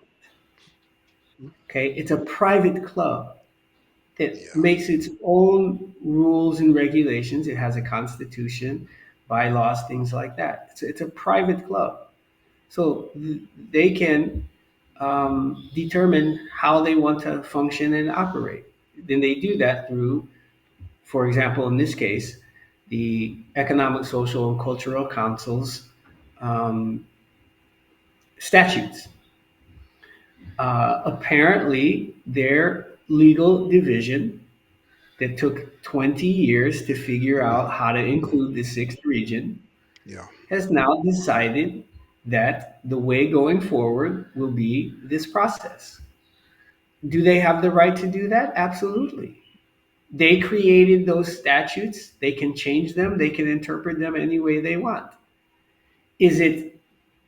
okay? It's a private club that Yeah. makes its own rules and regulations. It has a constitution, bylaws, things like that. It's a private club. So they can determine how they want to function and operate. Then they do that through, for example, in this case, the Economic, Social, and Cultural Council's um, statutes. Apparently, their legal division that took 20 years to figure out how to include the sixth region Yeah. has now decided that the way going forward will be this process. Do they have the right to do that? Absolutely. They created those statutes. They can change them. They can interpret them any way they want. Is it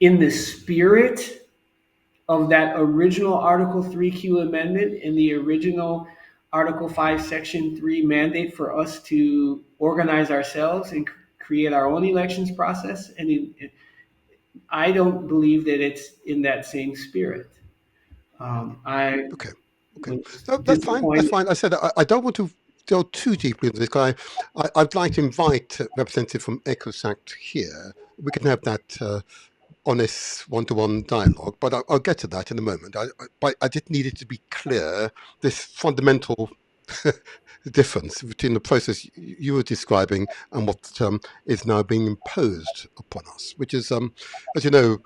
in the spirit of that original Article 3Q amendment and the original Article 5, Section 3 mandate for us to organize ourselves and create our own elections process? And I don't believe that it's in that same spirit. I Okay. Okay. was No, that's fine. That's disappointed. fine. I said I don't want to go too deeply into this. I'd like to invite a representative from ECOSOC here. We can have that honest one-to-one dialogue, but I'll get to that in a moment. But I just needed to be clear this fundamental difference between the process you were describing and what is now being imposed upon us, which is, as you know,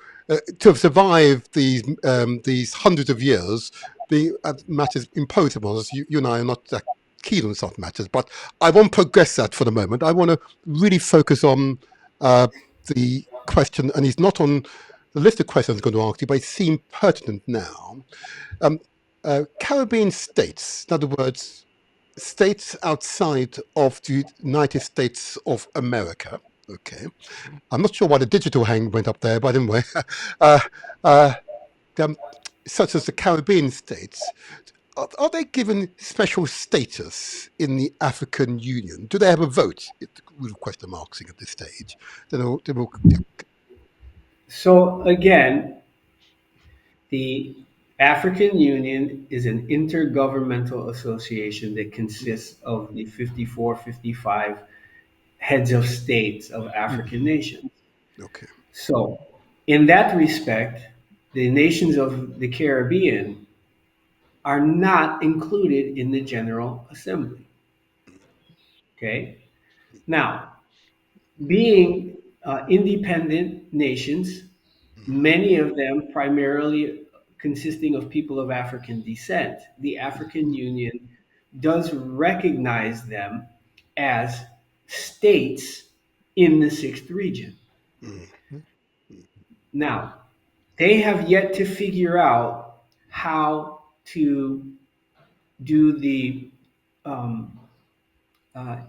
to have survived these hundreds of years, the matters imposed upon us. You and I are not that keen on such matters, but I won't progress that for the moment. I want to really focus on the question, and he's not on the list of questions I'm going to ask you, but it seems pertinent now. Um, Caribbean states, in other words, states outside of the United States of America. Okay, I'm not sure why the digital hang went up there, but anyway, uh, uh, um, such as the Caribbean states, are they given special status in the African Union? Do they have a vote? With question marks at this stage. Yeah. So again, the African Union is an intergovernmental association that consists of the 54, 55 heads of states of African Mhm. nations. Okay. So, in that respect, the nations of the Caribbean are not included in the General Assembly. Okay? Now, being independent nations, Mhm. many of them primarily consisting of people of African descent, the African Union does recognize them as states in the Sixth Region. Mhm. Now, they have yet to figure out how to do the um,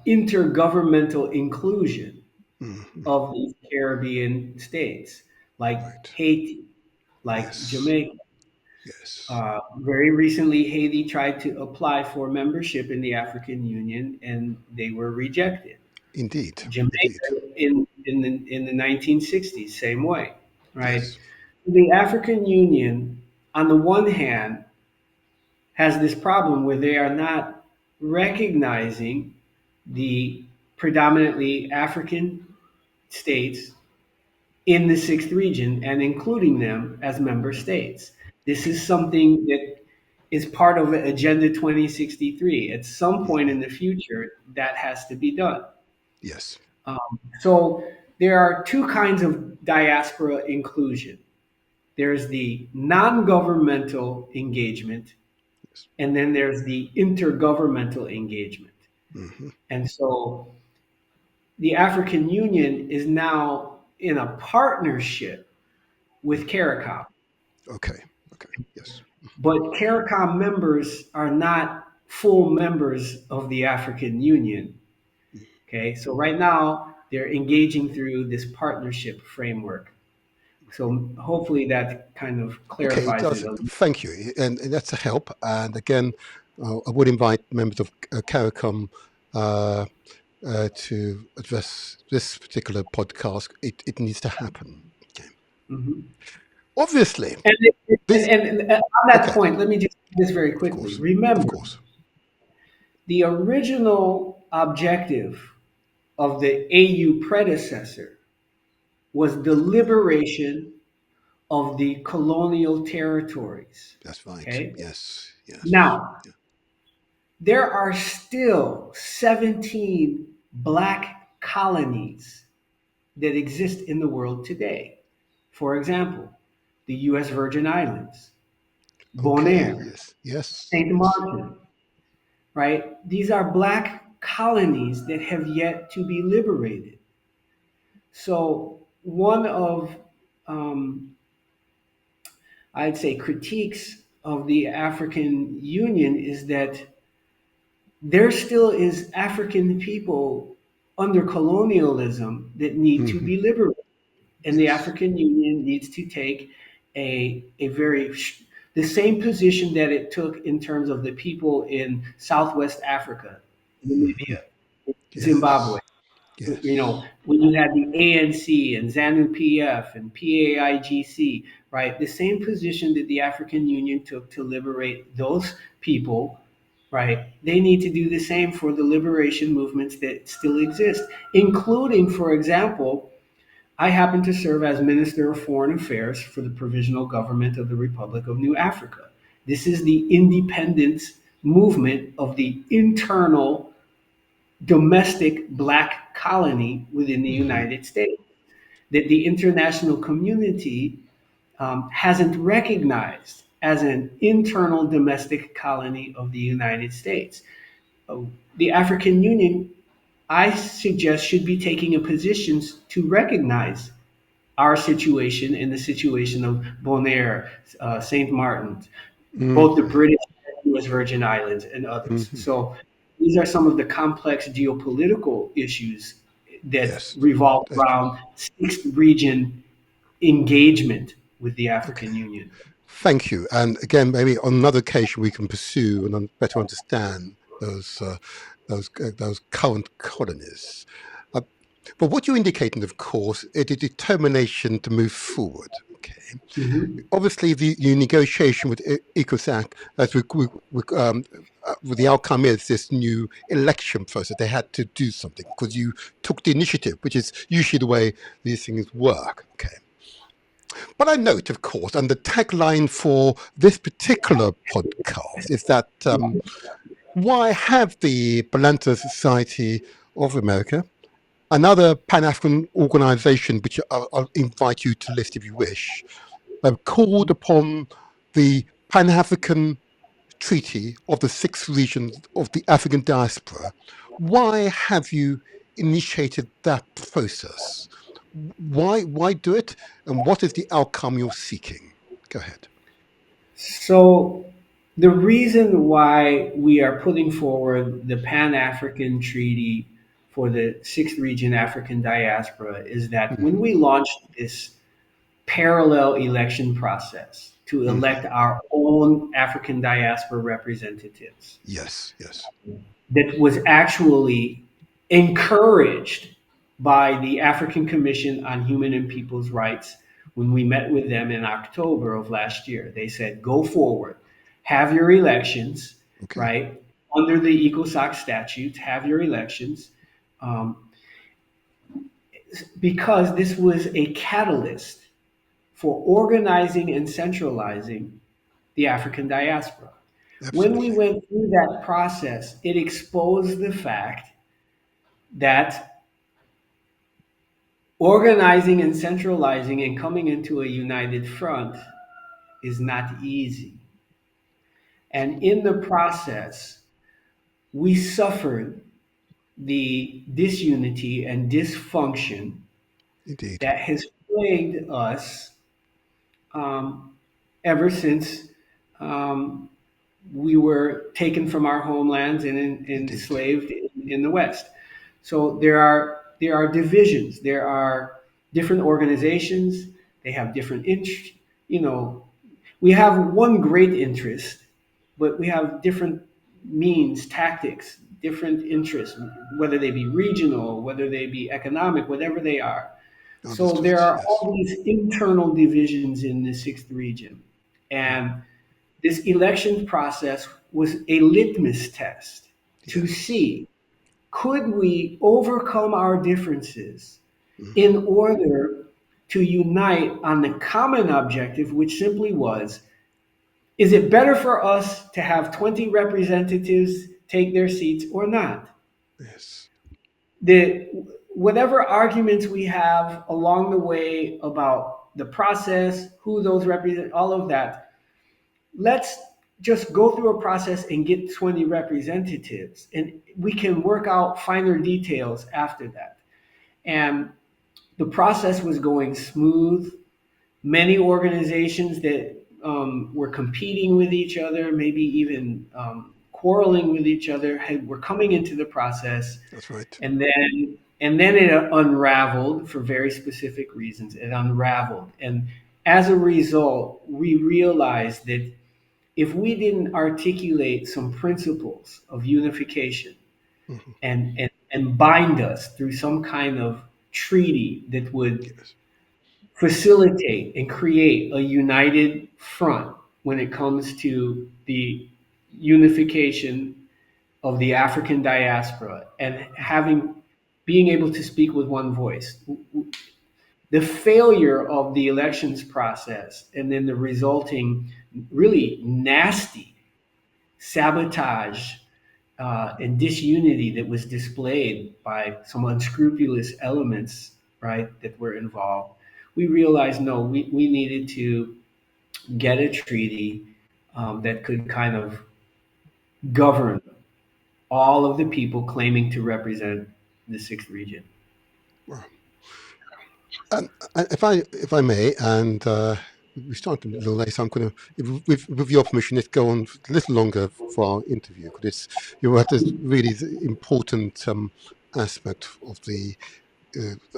intergovernmental inclusion Mhm. of these Caribbean states, like Right. Haiti, like Yes. Jamaica. Yes. Very recently, Haiti tried to apply for membership in the African Union, and they were rejected. Indeed. Indeed. Jamaica in the 1960s, same way, right? Yes. The African Union, on the one hand, has this problem where they are not recognizing the predominantly African states in the Sixth Region and including them as member states. This Okay. is something that is part of Agenda 2063. At some point Mhm. in the future, that has to be done. Yes. So there are two kinds of diaspora inclusion. There's the non-governmental engagement, Yes. and then there's the intergovernmental engagement. Hmm. And so the African Union is now in a partnership with CARICOM. Okay. Okay. Yes. But CARICOM members are not full members of the African Union. Okay, so right now they're engaging through this partnership framework. So hopefully that kind of Okay, it clarifies does. it a little. Thank you, and that's a help. And again, I would invite members of CARICOM uh, to address this particular podcast. It needs to happen. Okay. Mhm. Obviously, And, this. on that Okay, point, let me just say this very of quickly. course, of Remember, course. the original objective of the AU predecessor was the liberation of the colonial territories. That's right. Okay. Yes. Yes. Now, there are still 17 black colonies that exist in the world today. For example, the U.S. Virgin Islands, Okay. Bonaire, Yes. Yes. Saint Yes. Martin, right? These are black colonies that have yet to be liberated. So, one of, um, I'd say, critiques of the African Union is that there still is African people under colonialism that need to Hmm. be liberated. And the Yes. African Union needs to take a very the same position that it took in terms of the people in Southwest Africa, Hmm. Namibia, Zimbabwe. Yes. You know, Yes. when you had the ANC and ZANU PF and PAIGC, right? The same position that the African Union took to liberate those people, right? They need to do the same for the liberation movements that still exist, including, for example, I happen to serve as Minister of Foreign Affairs for the Provisional Government of the Republic of New Africa. This is the independence movement of the internal domestic black colony within the Hmm. United States that the international community hasn't recognized as an internal domestic colony of the United States. The African Union, I suggest, should be taking a position to recognize our situation and the situation of Bonaire, St. Martin's, both the Hmm. British and U.S. Virgin Islands and others. Hmm. So these are some of the complex geopolitical issues that Yes. revolve Thank you. around Sixth Region engagement with the Okay. African Union. Thank you. And again, maybe on another occasion we can pursue and better understand those current colonies. Uh, but what you're indicating, of course, is a determination to move forward. Okay. Mhm. Obviously, the negotiation with ECOSOCC, as with the outcome is this new election process. They had to do something because you took the initiative, which is usually the way these things work. Okay. But I note, of course, and the tagline for this particular podcast is that why have the Balanta Society of America, another Pan African organization, which I'll invite you to list if you wish, have called upon the Pan-African Treaty of the Sixth Region of the African Diaspora. Why have you initiated that process? Why do it? And what is the outcome you're seeking? Go ahead. So the reason why we are putting forward the Pan-African Treaty for the Sixth Region African Diaspora is that when we launched this parallel election process to elect our own African diaspora representatives, Yes, yes. that was actually encouraged by the African Commission on Human and People's Rights when we met with them in October of last year. They said, go forward, have your elections, Okay. right? Under the ECOSOCC statutes, have your elections. Because this was a catalyst for organizing and centralizing the African diaspora. When we Absolutely. went through that process, it exposed the fact that organizing and centralizing and coming into a united front is not easy. And in the process, we suffered the disunity and dysfunction Indeed. that has plagued us ever since um, we were taken from our homelands and Indeed. enslaved in the West. So there are divisions. There are different organizations. They have different interests. You know, we have one great interest, but we have different means, tactics, different interests, whether they be regional, whether they be economic, whatever they are. So Understood. there are Yes. all these internal divisions in the sixth region. And this election process was a litmus test to Yes. see, could we overcome our differences in order to unite on the common objective, which simply was, is it better for us to have 20 representatives take their seats or not? Yes. The whatever arguments we have along the way about the process, who those represent, all of that, let's just go through a process and get 20 representatives, and we can work out finer details after that. And the process was going smooth. Many organizations that were competing with each other, maybe even quarreling with each other, were coming into the process. That's right. And then it unraveled for very specific reasons. It unraveled, and as a result, we realized that if we didn't articulate some principles of unification and bind us through some kind of treaty that would Yes. facilitate and create a united front when it comes to the unification of the African diaspora and being able to speak with one voice. The failure of the elections process and then the resulting really nasty sabotage and disunity that was displayed by some unscrupulous elements, right, that were involved, we realized no, we needed to get a treaty that could kind of govern all of the people claiming to represent the sixth region. Well, if I may, and we started a little late, so I'm going to, with your permission, let's go on a little longer for our interview because you're at this really important aspect of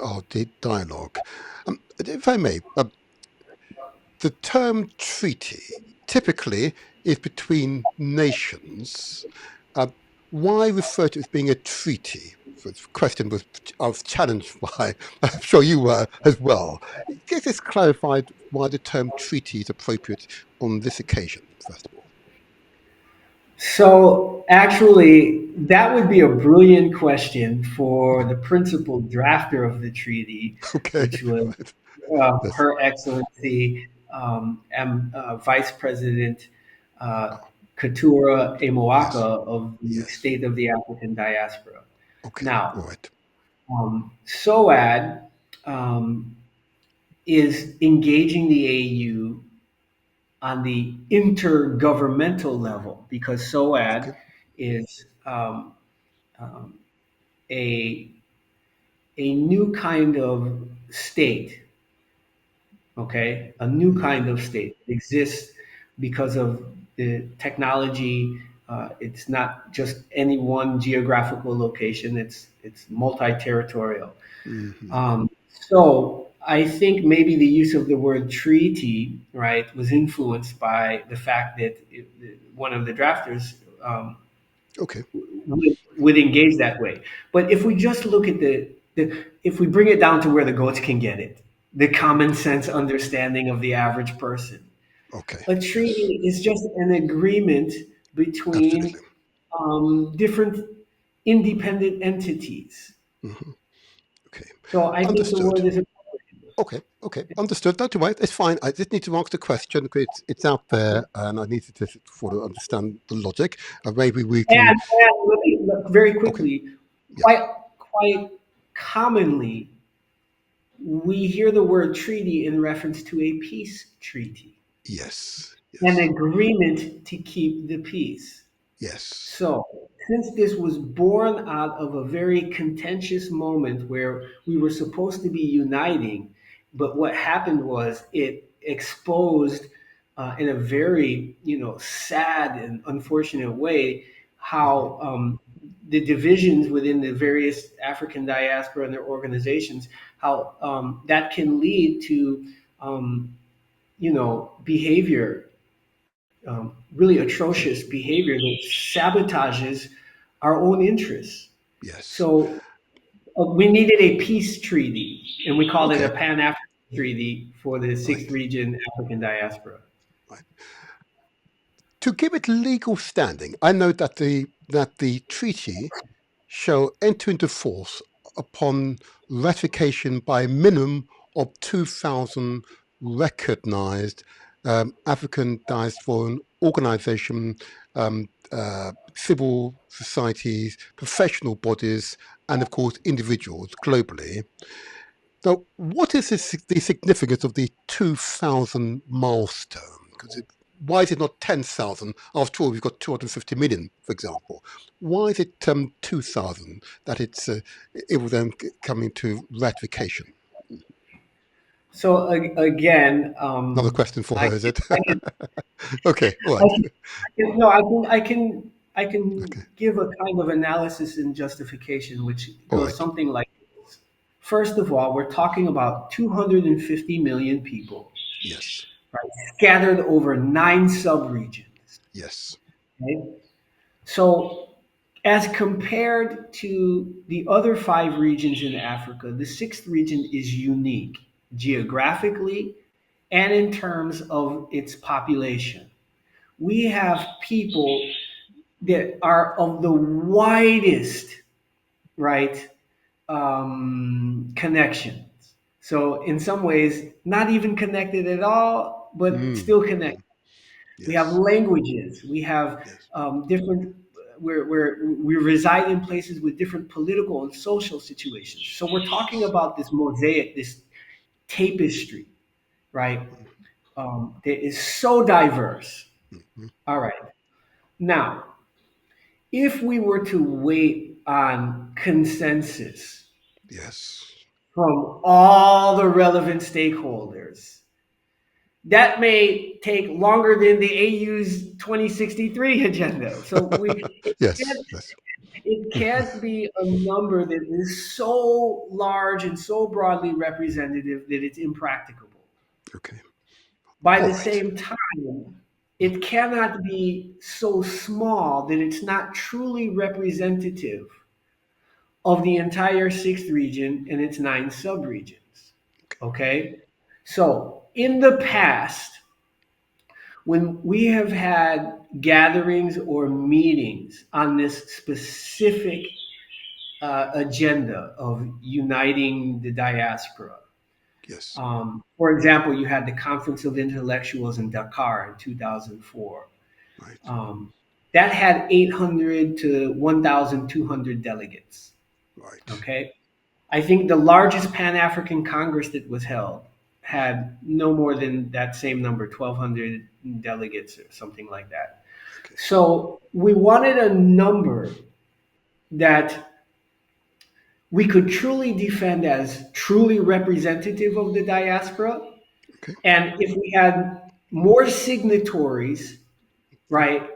our dialogue. If I may, the term treaty typically is between nations. Why refer to it as being a treaty? The question I was challenged by, I'm sure you were as well. Get this clarified why the term treaty is appropriate on this occasion, first of all. So actually, that would be a brilliant question for the principal drafter of the treaty, Okay, which was right. Yes. Her Excellency Vice President uh, Keturah Emoaka Yes. of the Yes. State of the African Diaspora. Okay. All Now, right. SOAD is engaging the AU on the intergovernmental level, because Okay. SOAD is a new kind of state. Okay, a new kind of state exists because of the technology. It's not just any one geographical location. It's multi-territorial. Mm-hmm. Um, so I think maybe the use of the word treaty, right, was influenced by the fact that one of the drafters Okay. would engage that way. But if we just look at if we bring it down to where the goats can get it, the common sense understanding of the average person, Okay. a Yes. treaty is just an agreement Absolutely. between different independent entities. Hmm. Okay. So I think the Understood. word is Okay. Okay. Understood. Don't worry. It's fine. I just need to ask the question because it's out there, and I need to just sort of understand the logic. Maybe we can. and let me, very Okay. quickly, Yeah. quite commonly, we hear the word treaty in reference to a peace treaty, Yes. an Yes. agreement to keep the peace. Yes. So, since this was born out of a very contentious moment where we were supposed to be uniting, but what happened was it exposed, in a very sad and unfortunate way, Hmm. how the divisions within the various African diaspora and their organizations, how that can lead to behavior, really atrocious behavior that sabotages our own interests. Yes. So we needed a peace treaty, and we called it a Okay. Pan African Treaty for the Sixth Right. Region African Diaspora. Right. To give it legal standing, I know that the treaty shall enter into force upon ratification by a minimum of 2,000 recognized African diasporan organization, civil societies, professional bodies, and of course individuals globally. Now, what is the significance of the 2,000 milestone? Why is it not 10,000? After all, we've got 250 million, for example. Why is it 2,000 that it will then come into ratification? So again, Another question for I her, can, is it? I can, Okay, all I right. can, no, I can Okay, give a kind of analysis and justification, which all goes right. something like this. First of all, we're talking about 250 million people, Yes, right, scattered over 9 subregions. yes, Right? So, as compared to the other 5 regions in Africa, the sixth region is unique geographically and in terms of its population. We have people that are of the widest, right, connections. So, in some ways, not even connected at all, but mm, still mm, connected. We have yes, languages. We have yes, different. Where we reside in places with different political and social situations. So we're talking about this mosaic, this tapestry, right? That is so diverse. mhm, All right. Now, if we were to wait on consensus yes, from all the relevant stakeholders, that may take longer than the AU's 2063 agenda. So yes, yes. it can't be a number that is so large and so broadly representative that it's impracticable. Okay, By all the right. same time, it cannot be so small that it's not truly representative of the entire sixth region and its 9 subregions. Okay? So, in the past, when we have had gatherings or meetings on this specific agenda of uniting the diaspora. Yes, For example, you had the Conference of Intellectuals in Dakar in 2004. right, Um, that had 800 to 1,200 delegates. right. Okay. I think the largest Pan African Congress that was held had no more than that same number, 1,200 delegates or something like that. Okay. So we wanted a number that we could truly defend as truly representative of the diaspora. Okay. And if we had more signatories, right,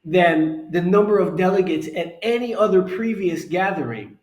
than the number of delegates at any other previous gathering,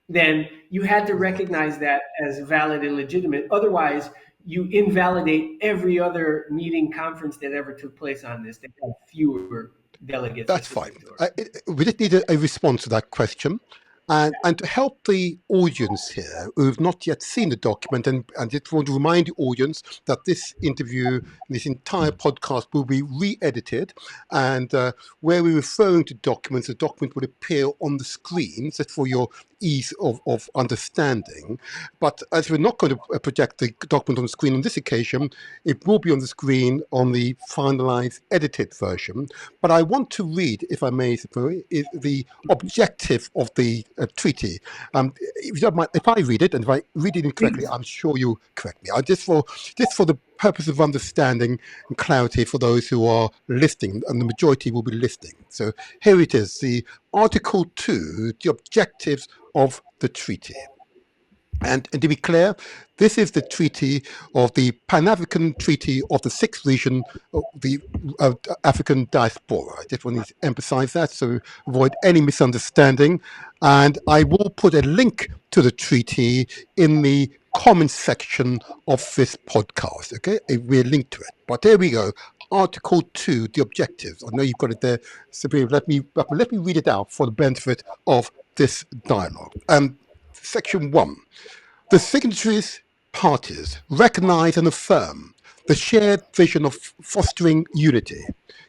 then you had to recognize that as valid and legitimate. Otherwise, you invalidate every other meeting conference that ever took place on this that had fewer delegates as That's fine. signatories. We just need a response to that question. And to help the audience here who've not yet seen the document, and just want to remind the audience that this interview, this entire podcast will be re-edited, and where we're referring to documents, the document will appear on the screen, just for your ease of understanding. But as we're not going to project the document on the screen on this occasion, it will be on the screen on the finalized edited version. But I want to read, if I may, is the objective of the treaty. If you don't mind, if I read it, and if I read it incorrectly, I'm sure you correct me. Just for the purpose of understanding and clarity for those who are listening, and the majority will be listening. So here it is, the Article 2, the objectives of the treaty. And to be clear, this is the treaty of the Pan-African Treaty of the Sixth Region of the African Diaspora. I just want to emphasize that, so avoid any misunderstanding. And I will put a link to the treaty in the comments section of this podcast, okay? We'll link to it. But there we go. Article 2, the objectives. I know you've got it there, Sabrina. Let me read it out for the benefit of this dialogue. Section 1. The signatories parties recognize and affirm the shared vision of fostering unity,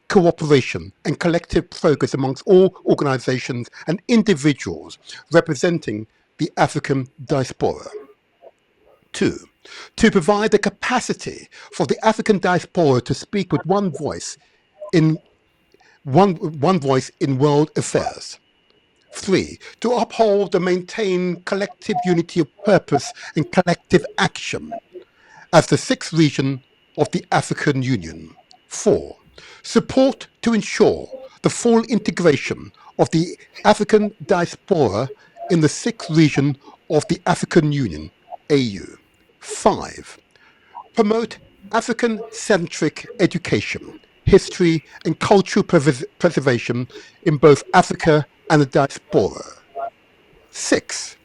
cooperation, and collective progress amongst all organizations and individuals representing the African diaspora. 2. To provide the capacity for the African diaspora to speak with one voice in world affairs. 3. To uphold and maintain collective unity of purpose and collective action as the Sixth Region of the African Union. 4. Support to ensure the full integration of the African diaspora in the Sixth Region of the African Union, AU. 5. Promote African-centric education, history, and cultural preservation in both Africa and the diaspora. 6.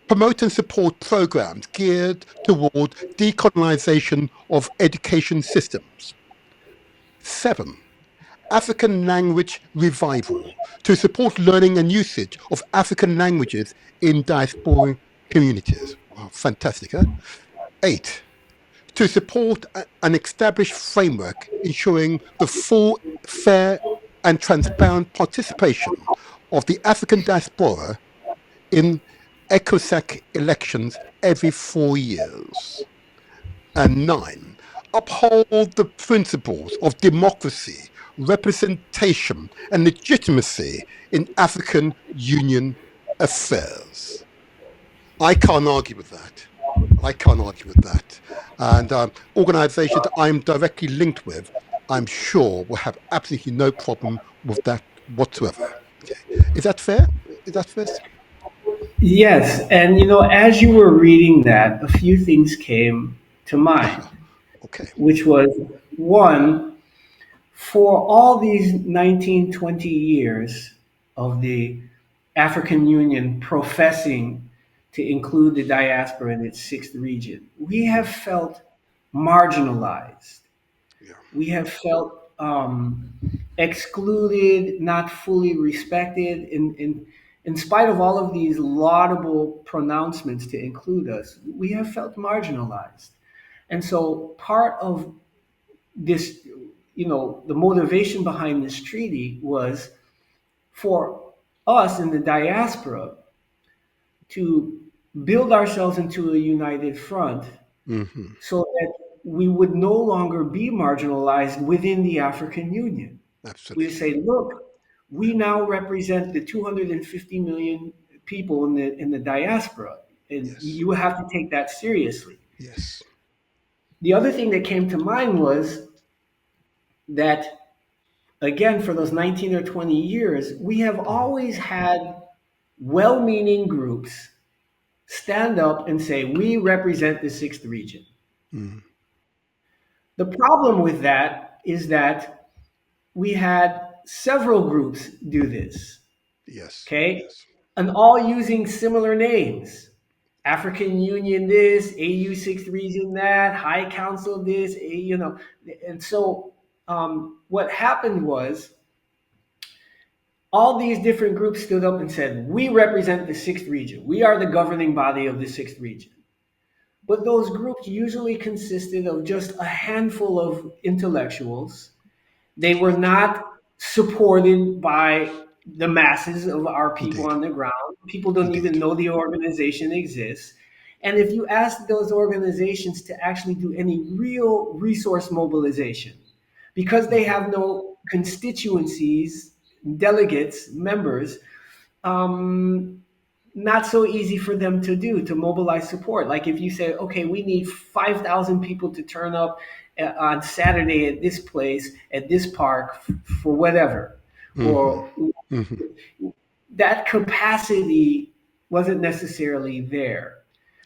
Promote and support programs geared toward decolonization of education systems. 7. African language revival to support learning and usage of African languages in diaspora communities. Wow, fantastic, huh? 8. To support an established framework ensuring the full, fair, and transparent participation of the African diaspora in ECOSOCC elections every 4 years. And 9, uphold the principles of democracy, representation, and legitimacy in African Union affairs. I can't argue with that. And organizations that I'm directly linked with, I'm sure will have absolutely no problem with that whatsoever. Okay. Is that fair? Yes, and as you were reading that, a few things came to mind, Okay. which was one, for all these 19, 20 years of the African Union professing to include the diaspora in its sixth region, we have felt marginalized. Yeah. We have felt excluded, not fully respected. In spite of all of these laudable pronouncements to include us, we have felt marginalized. And so part of this, the motivation behind this treaty was for us in the diaspora to build ourselves into a united front, so that we would no longer be marginalized within the African Union. Absolutely. We say, look, we now represent the 250 million people in the diaspora, and Yes. you have to take that seriously. Yes. The other thing that came to mind was that, again, for those 19 or 20 years, we have always had well meaning groups stand up and say, we represent the Sixth Region. Mm. The problem with that is that we had several groups do this, Yes. okay? Yes. And all using similar names. African Union this, AU Sixth Region that, High Council this, and so what happened was all these different groups stood up and said, we represent the Sixth Region. We are the governing body of the Sixth Region. But those groups usually consisted of just a handful of intellectuals. They were not supported by the masses of our people Indeed. on the ground. People don't even Indeed. know the organization exists. And if you ask those organizations to actually do any real resource mobilization, because they have no constituencies, delegates, members, um, not so easy for them to do, to mobilize support. Like if you say, okay, we need 5,000 people to turn up on Saturday at this place, at this park for whatever, Mm-hmm. or Mm-hmm. that capacity wasn't necessarily there.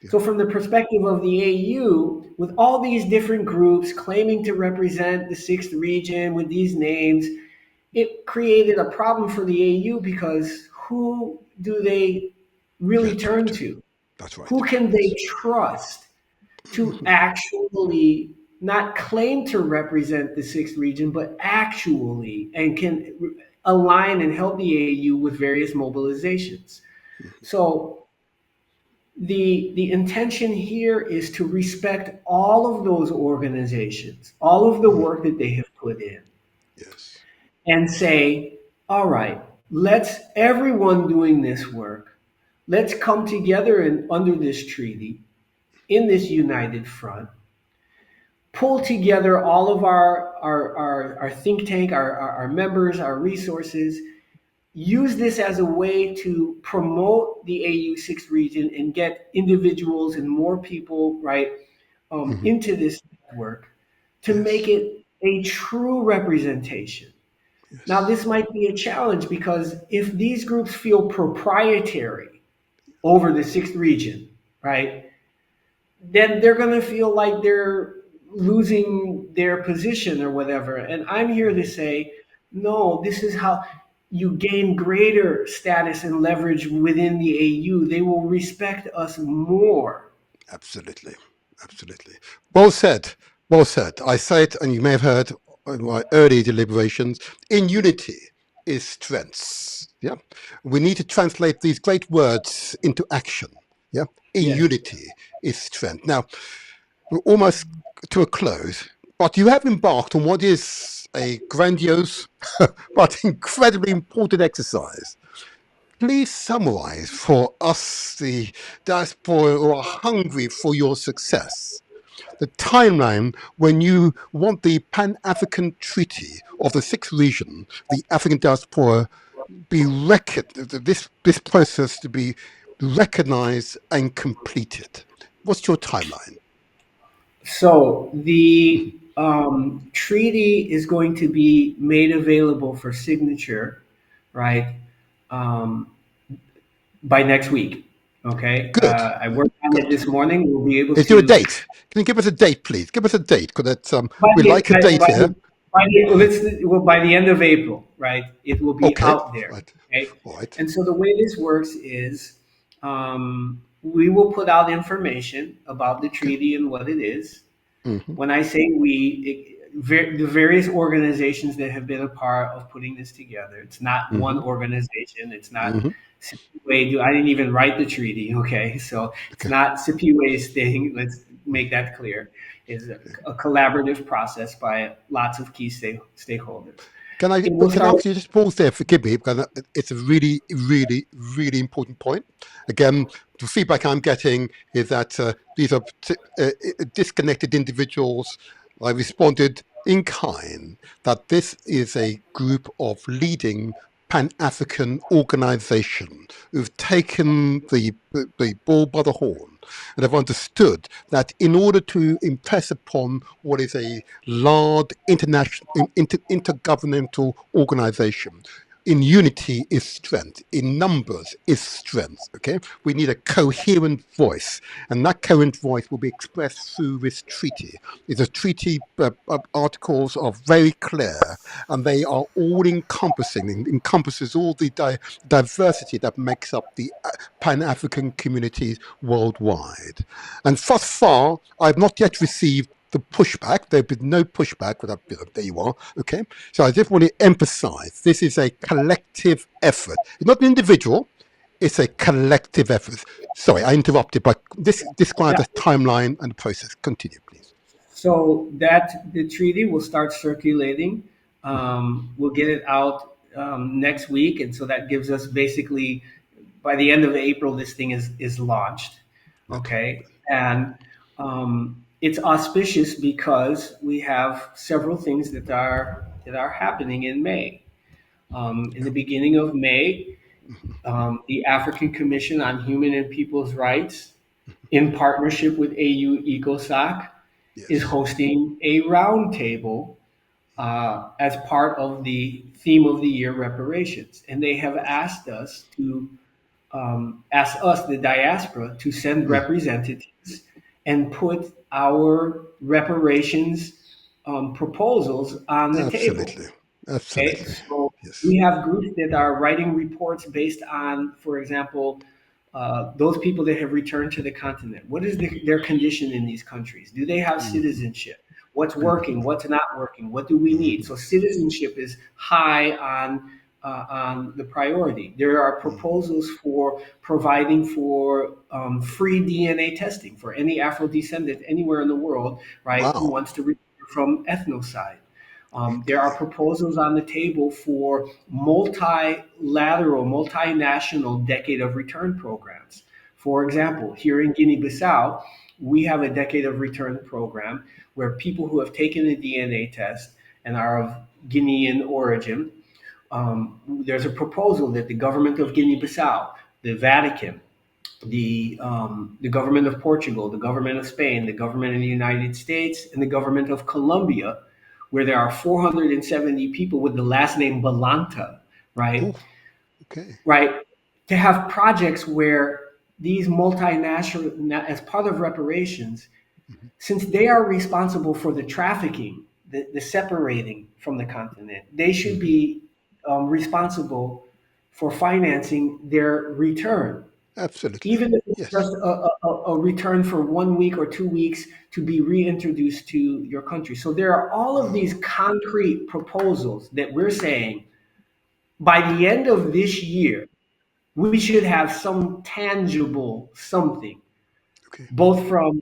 Yeah. So from the perspective of the AU, with all these different groups claiming to represent the Sixth Region with these names, it created a problem for the AU because who do they Yeah. really Talk turn to. to? That's right. Who can they Yes. trust to Mm-hmm. actually not claim to represent the Sixth Region, but actually and can align and help the AU with various mobilizations? So the intention here is to respect all of those organizations, all of the Mm. work that they have put in, Yes. and say, all right, let's everyone doing this work, let's come together and under this treaty, in this united front, pull together all of our think tank, our members, our resources, use this as a way to promote the AU Sixth Region and get individuals and more people right Mm-hmm. into this network to make Yes. it a true representation. Now, Yes. this might be a challenge because if these groups feel proprietary over the Sixth Region, right, then they're going to feel like they're losing their position or whatever. And I'm here to say, no, this is how you gain greater status and leverage within the AU. They will respect us more. Absolutely. Absolutely. Well said. Well said. I say it, and you may have heard in my early deliberations, in unity is strength. Yeah. We need to translate these great words into action. Yeah. In Yes. unity is strength. Now, we're almost to a close, but you have embarked on what is a grandiose but incredibly important exercise. Please summarize for us, the diaspora who are hungry for your success, the timeline when you want the Pan-African Treaty of the Sixth Region, the African Diaspora, be this process to be recognized and completed. What's your timeline? So the treaty is going to be made available for signature, right, um, by next week. Okay. Good, I worked on it good. this morning. We'll be able Is there a to date? Can you give us a date, please? Give us a date, because by we the like a date here. by the end of April, right? It will be Okay, out there. right, Okay. all right. And so the way this works is we will put out information about the Okay. treaty and what it is. Mm-hmm. When I say we, the various organizations that have been a part of putting this together, it's not one Mm-hmm. organization. It's not Mm-hmm. Sipiwe. I didn't even write the treaty. Okay, so it's Okay. not Sipiwe's thing. Let's make that clear. It's a collaborative process by lots of key stakeholders. Can I It will can start. I ask you just pause there? Forgive me, because it's a really, really, really important point. Again, the feedback I'm getting is that these are disconnected individuals. I responded in kind that this is a group of leading Pan-African organization who've taken the bull by the horn and have understood that in order to impress upon what is a large international, intergovernmental organization, in unity is strength, in numbers is strength. Okay, we need a coherent voice, and that coherent voice will be expressed through this treaty. It's a treaty, articles are very clear, and they are all encompassing, encompasses all the diversity that makes up the Pan-African communities worldwide. And thus far, I've not yet received the pushback. There's been no pushback, but there you are. Okay, so I just want to emphasize this is a collective effort. It's not an individual. It's a collective effort. Sorry, I interrupted, but this describes Yeah. the timeline and the process. Continue, please. So that the treaty will start circulating. We'll get it out next week, and so that gives us basically by the end of April, this thing is launched. Okay. Okay, and it's auspicious because we have several things that are happening in May. In the beginning of May, the African Commission on Human and People's Rights, in partnership with AU ECOSOCC, is Yes. hosting a roundtable as part of the theme of the year, reparations. And they have asked us to the diaspora, to send representatives and put our reparations proposals on the table. Absolutely. Okay, Absolutely. so Yes. we have groups that are writing reports based on, for example, those people that have returned to the continent. What is their condition in these countries? Do they have citizenship? What's working? What's not working? What do we need? So citizenship is high on the priority. There are proposals for providing for free DNA testing for any Afro descendant anywhere in the world, right, who Wow. wants to return from ethnocide. There are Okay. proposals on the table for multilateral, multinational decade of return programs. For example, here in Guinea-Bissau, we have a decade of return program where people who have taken a DNA test and are of Guinean origin, there's a proposal that the government of Guinea-Bissau, the Vatican, the government of Portugal, the government of Spain, the government of the United States, and the government of Colombia, where there are 470 people with the last name Balanta, right? Oh, okay. Right, to have projects where these multinational, as part of reparations, since they are responsible for the trafficking, the separating from the continent, they should be responsible for financing their return, Absolutely. even if it's Yes. just a return for 1 week or 2 weeks to be reintroduced to your country. So there are all of these concrete proposals that we're saying by the end of this year, we should have some tangible something, Okay. both from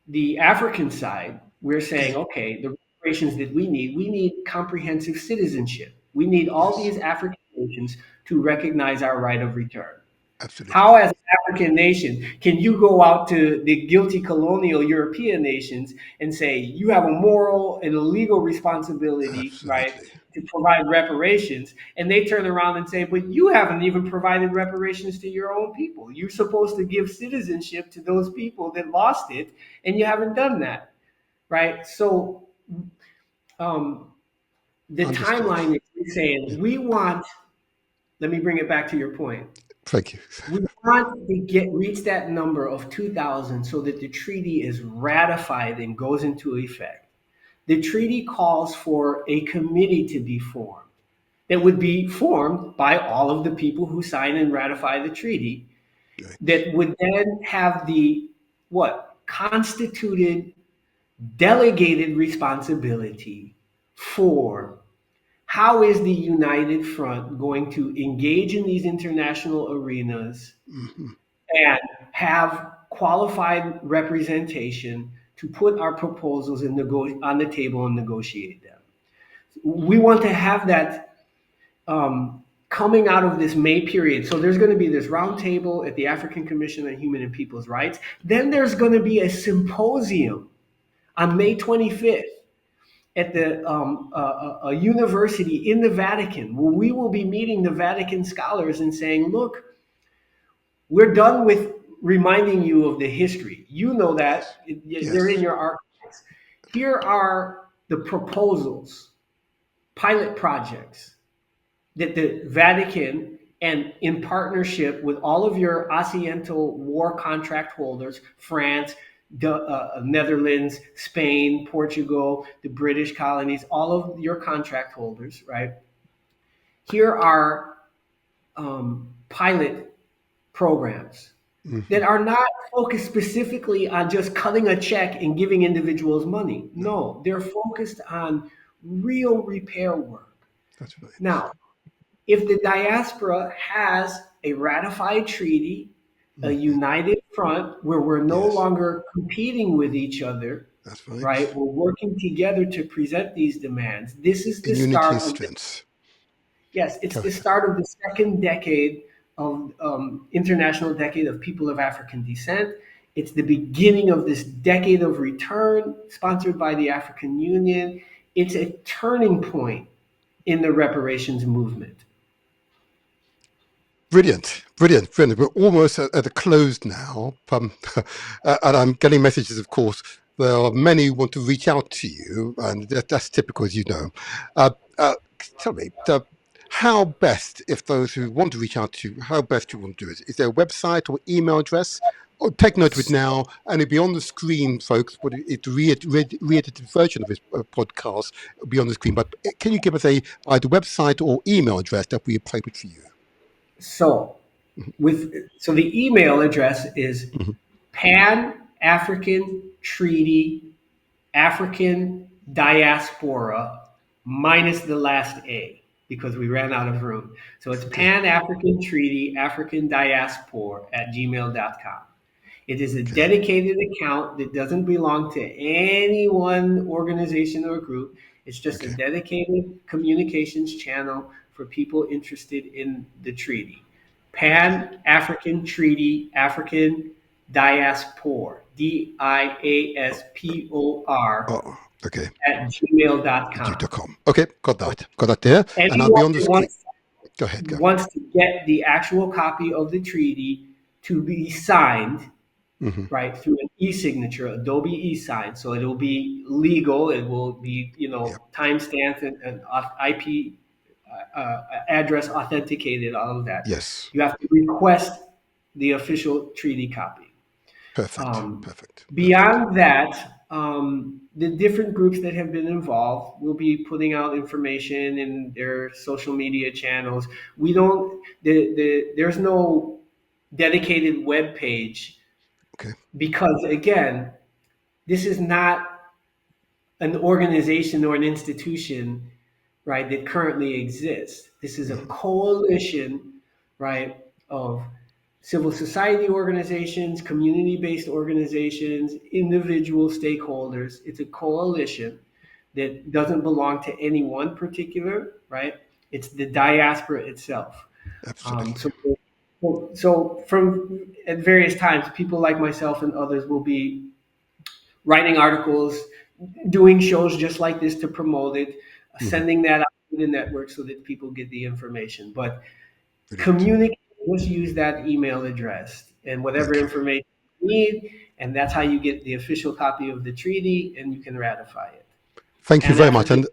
the African side. We're saying, Okay. okay, the reparations that we need comprehensive citizenship. We need all Yes. these African nations to recognize our right of return. Absolutely. How, as an African nation, can you go out to the guilty colonial European nations and say you have a moral and a legal responsibility, right, Absolutely. to provide reparations? And they turn around and say, but you haven't even provided reparations to your own people. You're supposed to give citizenship to those people that lost it, and you haven't done that, right? So um, the Understood. timeline is saying Yeah. we want, let me bring it back to your point. Thank you. We want to reach that number of 2,000 so that the treaty is ratified and goes into effect. The treaty calls for a committee to be formed that would be formed by all of the people who sign and ratify the treaty, Right. that would then have the what constituted delegated responsibility for how is the United Front going to engage in these international arenas Hmm. and have qualified representation to put our proposals on the table and negotiate them. We want to have that coming out of this May period. So there's going to be this roundtable at the African Commission on Human and People's Rights. Then there's going to be a symposium on May 25th at a university in the Vatican, where we will be meeting the Vatican scholars and saying, look, we're done with reminding you of the history. You know that they're in Yes. your archives. Here are the proposals, pilot projects that the Vatican and in partnership with all of your Occidental war contract holders, France, the Netherlands, Spain, Portugal, the British colonies, all of your contract holders, right? Here are pilot programs that Hmm. are not focused specifically on just cutting a check and giving individuals money. No, No, they're focused on real repair work. that's right. Now, if the diaspora has a ratified treaty, a Hmm. united front where we're no Yes, longer competing with each other, that's right. right? We're working together to present these demands. This is the In unity is start of the strength. Yes, it's Go the ahead. start of the second decade of international decade of people of African descent. It's the beginning of this decade of return, sponsored by the African Union. It's a turning point in the reparations movement. Brilliant, brilliant, brilliant. We're almost at the close now, and I'm getting messages, of course. There are many who want to reach out to you, and that's typical, as you know. Uh, uh, Tell me, how best, if those who want to reach out to you, how best you want to do it? Is there a website or email address? Or take note of it now, and it'll be on the screen, folks. But it's a re-edited version of this podcast will be on the screen. But can you give us a either website or email address that we appropriate for you? So, so the email address is Mhm. Pan African Treaty African Diaspora minus the last A because we ran out of room. So it's Okay, Pan African Treaty African Diaspora at gmail.com. It is a okay, dedicated account that doesn't belong to any one organization or group. It's just a okay. dedicated communications channel for people interested in the treaty. Okay. Pan African Treaty African Diaspora, Diaspor Oh, okay. at gmail.com. G.com. Okay, got that. Got that there. And I'll be Anyone on the that screen. Go ahead, go. wants to get the actual copy of the treaty to be signed, Hmm. right, through an e-signature, Adobe e-sign. So it'll be legal. It will be, Yep. timestamped and IP address authenticated, all of that. Yes. You have to request the official treaty copy. Perfect. Um, Perfect. Perfect. Beyond that, the different groups that have been involved will be putting out information in their social media channels. We don't, there's no dedicated web page Okay. because, again, this is not an organization or an institution, right, that currently exists. This is a Hmm. coalition, right, of civil society organizations, community based organizations, individual stakeholders. It's a coalition that doesn't belong to any one particular, right? It's the diaspora itself. Um, Absolutely. so, so from at various times, people like myself and others will be writing articles, doing shows just like this to promote it, Hmm. sending that out to the network so that people get the information. But Brilliant. communicate, just use that email address and whatever Thank you. information you need, and that's how you get the official copy of the treaty and you can ratify it. Thank you Pan very much. African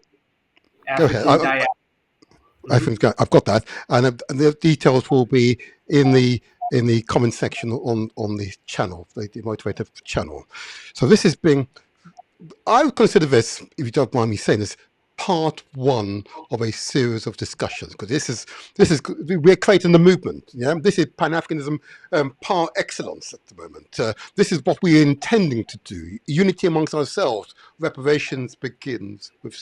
And go ahead. African diaspora. I've got that, and the details will be in the comment section on the channel, the motivator channel. So this has been. I would consider this, if you don't mind me saying this, part one of a series of discussions because this is we're creating the movement. Yeah, this is Pan Africanism par excellence at the moment. This is what we're intending to do. Unity amongst ourselves. Reparations begins with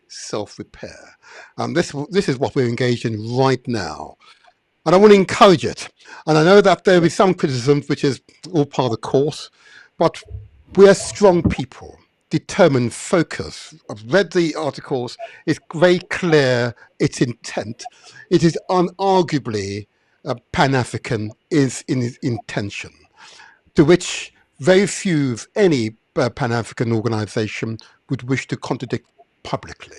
self repair. This is what we're engaged in right now. And I want to encourage it. And I know that there will be some criticism, which is all part of the course, but we're strong people, determined, focused. I've read the articles. It's very clear its intent. It is unarguably Pan-African is in its intention, to which very few, if any, Pan-African organization would wish to contradict publicly.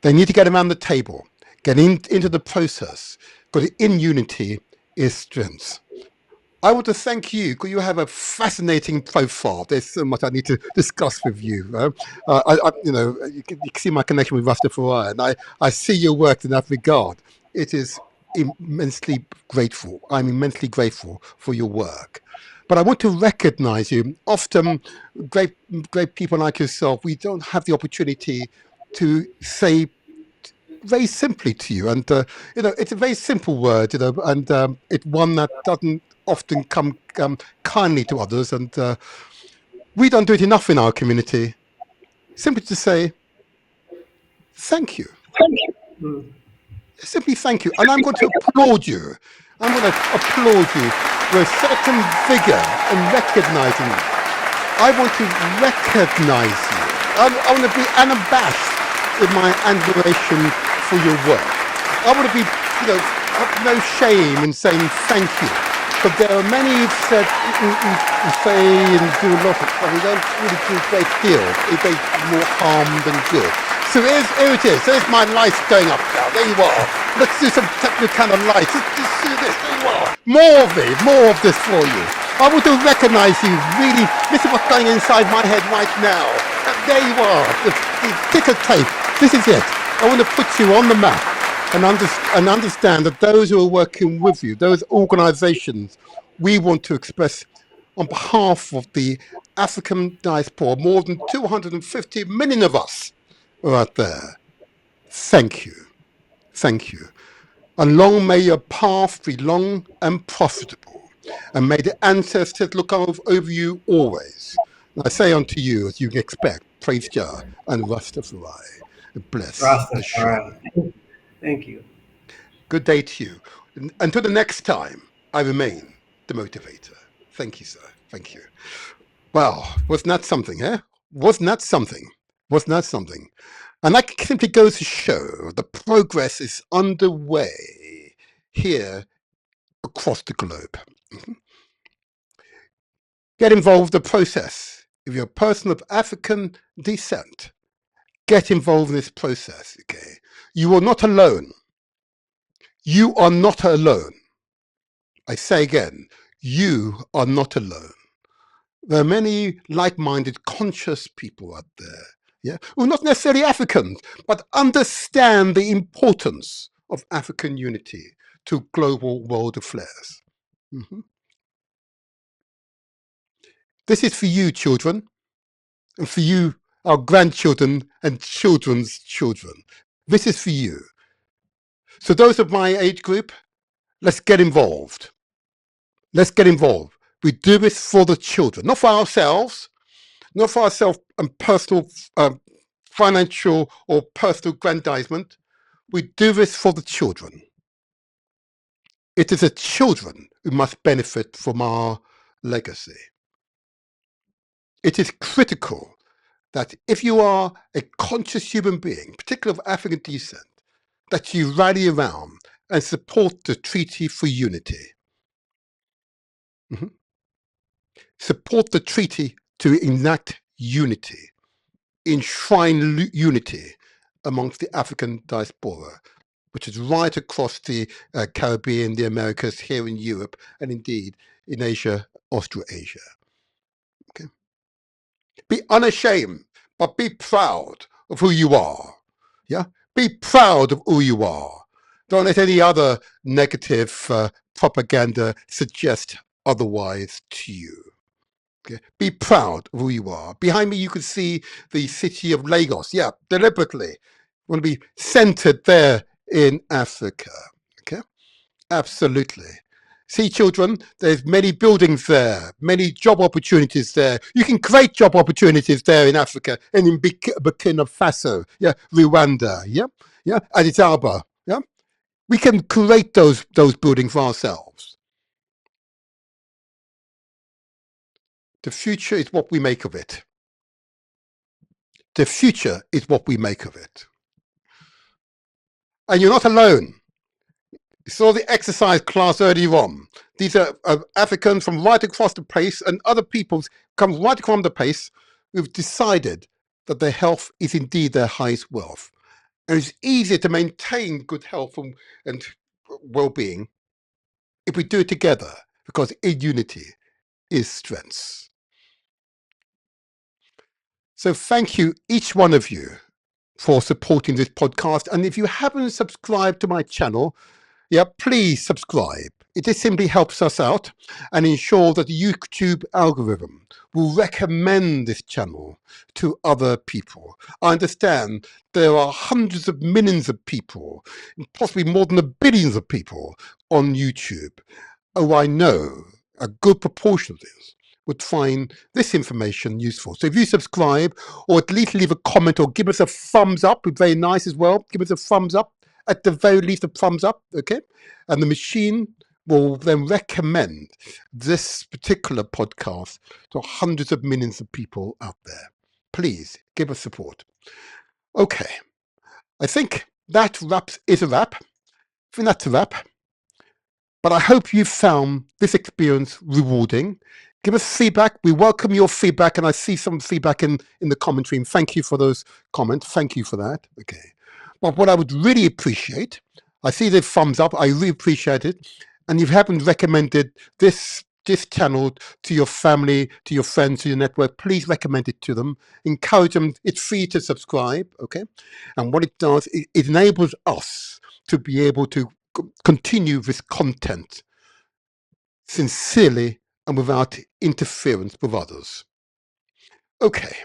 They need to get around the table, get into the process, because in unity is strength. I want to thank you because you have a fascinating profile. There's so much I need to discuss with you. You can see my connection with Rastafari, and I see your work in that regard. It is immensely grateful. I'm immensely grateful for your work. But I want to recognize you. Often, great, great people like yourself, we don't have the opportunity to say very simply to you, and it's a very simple word, and it's one that doesn't often come kindly to others, and we don't do it enough in our community. Simply to say thank you, Mm. simply thank you, and I'm going to applaud you. I'm going to applaud you with a certain vigor and recognizing you. I want to recognize you. I want to be unabashed in my admiration for your work. I want to be, have no shame in saying thank you. But there are many who've said, who say and do a lot of, but we don't really do a great deal. They do more harm than good. So here it is. There's my lights going up now. There you are. Let's do some technical kind of lights. Just see this. There you are. More of this for you. I want to recognize you, really. This is what's going inside my head right now. There you are. The ticker tape. This is it. I want to put you on the map and understand that those who are working with you, those organizations, we want to express on behalf of the African diaspora, more than 250 million of us are out there. Thank you. Thank you. And long may your path be long and profitable, and may the ancestors look over you always. And I say unto you, as you can expect, praise Jah and Rastafari. Bless Hashem. Thank you. Good day to you. Until the next time, I remain the motivator. Thank you, sir. Thank you. Well, wasn't that something, eh? Wasn't that something? Wasn't that something? And that simply goes to show the progress is underway here across the globe. Get involved in the process. If you're a person of African descent, get involved in this process, okay? You are not alone. You are not alone. I say again, you are not alone. There are many like-minded, conscious people out there, yeah, who are not necessarily Africans, but understand the importance of African unity to global world affairs. This is for you, children, and for you, our grandchildren and children's children. This is for you. So those of my age group, let's get involved. Let's get involved. We do this for the children, not for ourselves, not for ourselves and personal financial or personal aggrandizement. We do this for the children. It is the children who must benefit from our legacy. It is critical that if you are a conscious human being, particularly of African descent, that you rally around and support the Treaty for Unity. Support the treaty to enact unity, enshrine unity amongst the African diaspora, which is right across the Caribbean, the Americas, here in Europe, and indeed in Asia, Australasia. Okay? Be unashamed, but be proud of who you are. Yeah? Be proud of who you are. Don't let any other negative propaganda suggest otherwise to you. Okay. Be proud of who you are. Behind me, you can see the city of Lagos. Yeah, deliberately. Want to be centered there in Africa. Okay, absolutely. See, children, there's many buildings there, many job opportunities there. You can create job opportunities there in Africa and in Burkina Faso, yeah, Rwanda, yeah, Addis Ababa, yeah. We can create those buildings for ourselves. The future is what we make of it. The future is what we make of it. And you're not alone. You saw the exercise class earlier on. These are Africans from right across the place and other peoples come right across the place who've decided that their health is indeed their highest wealth. And it's easier to maintain good health and well-being if we do it together. because in unity is strength. So thank you, each one of you, for supporting this podcast. And if you haven't subscribed to my channel, please subscribe. It just simply helps us out and ensure that the YouTube algorithm will recommend this channel to other people. I understand there are hundreds of millions of people, possibly more than billions of people on YouTube. Oh, I know a good proportion of this would find this information useful. So if you subscribe, or at least leave a comment or give us a thumbs up, it's very nice as well. Give us a thumbs up, at the very least a thumbs up, okay? And the machine will then recommend this particular podcast to hundreds of millions of people out there. Please give us support. Okay, I think that is a wrap. I think that's a wrap. But I hope you found this experience rewarding. Give us feedback. We welcome your feedback, and I see some feedback in the commentary, and thank you for those comments. Thank you for that. Okay. But what I would really appreciate, I see the thumbs up, I really appreciate it. And if you haven't recommended this channel to your family, to your friends, to your network, please recommend it to them. Encourage them. It's free to subscribe, okay? And what it does, it enables us to be able to continue this content sincerely and without interference with others. Okay,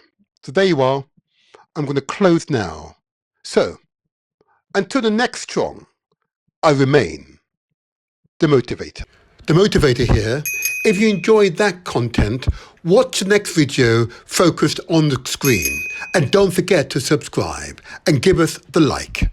so there you are. I'm going to close now. So, until the next strong, I remain the motivator. The motivator here. If you enjoyed that content, watch the next video focused on the screen. And don't forget to subscribe and give us the like.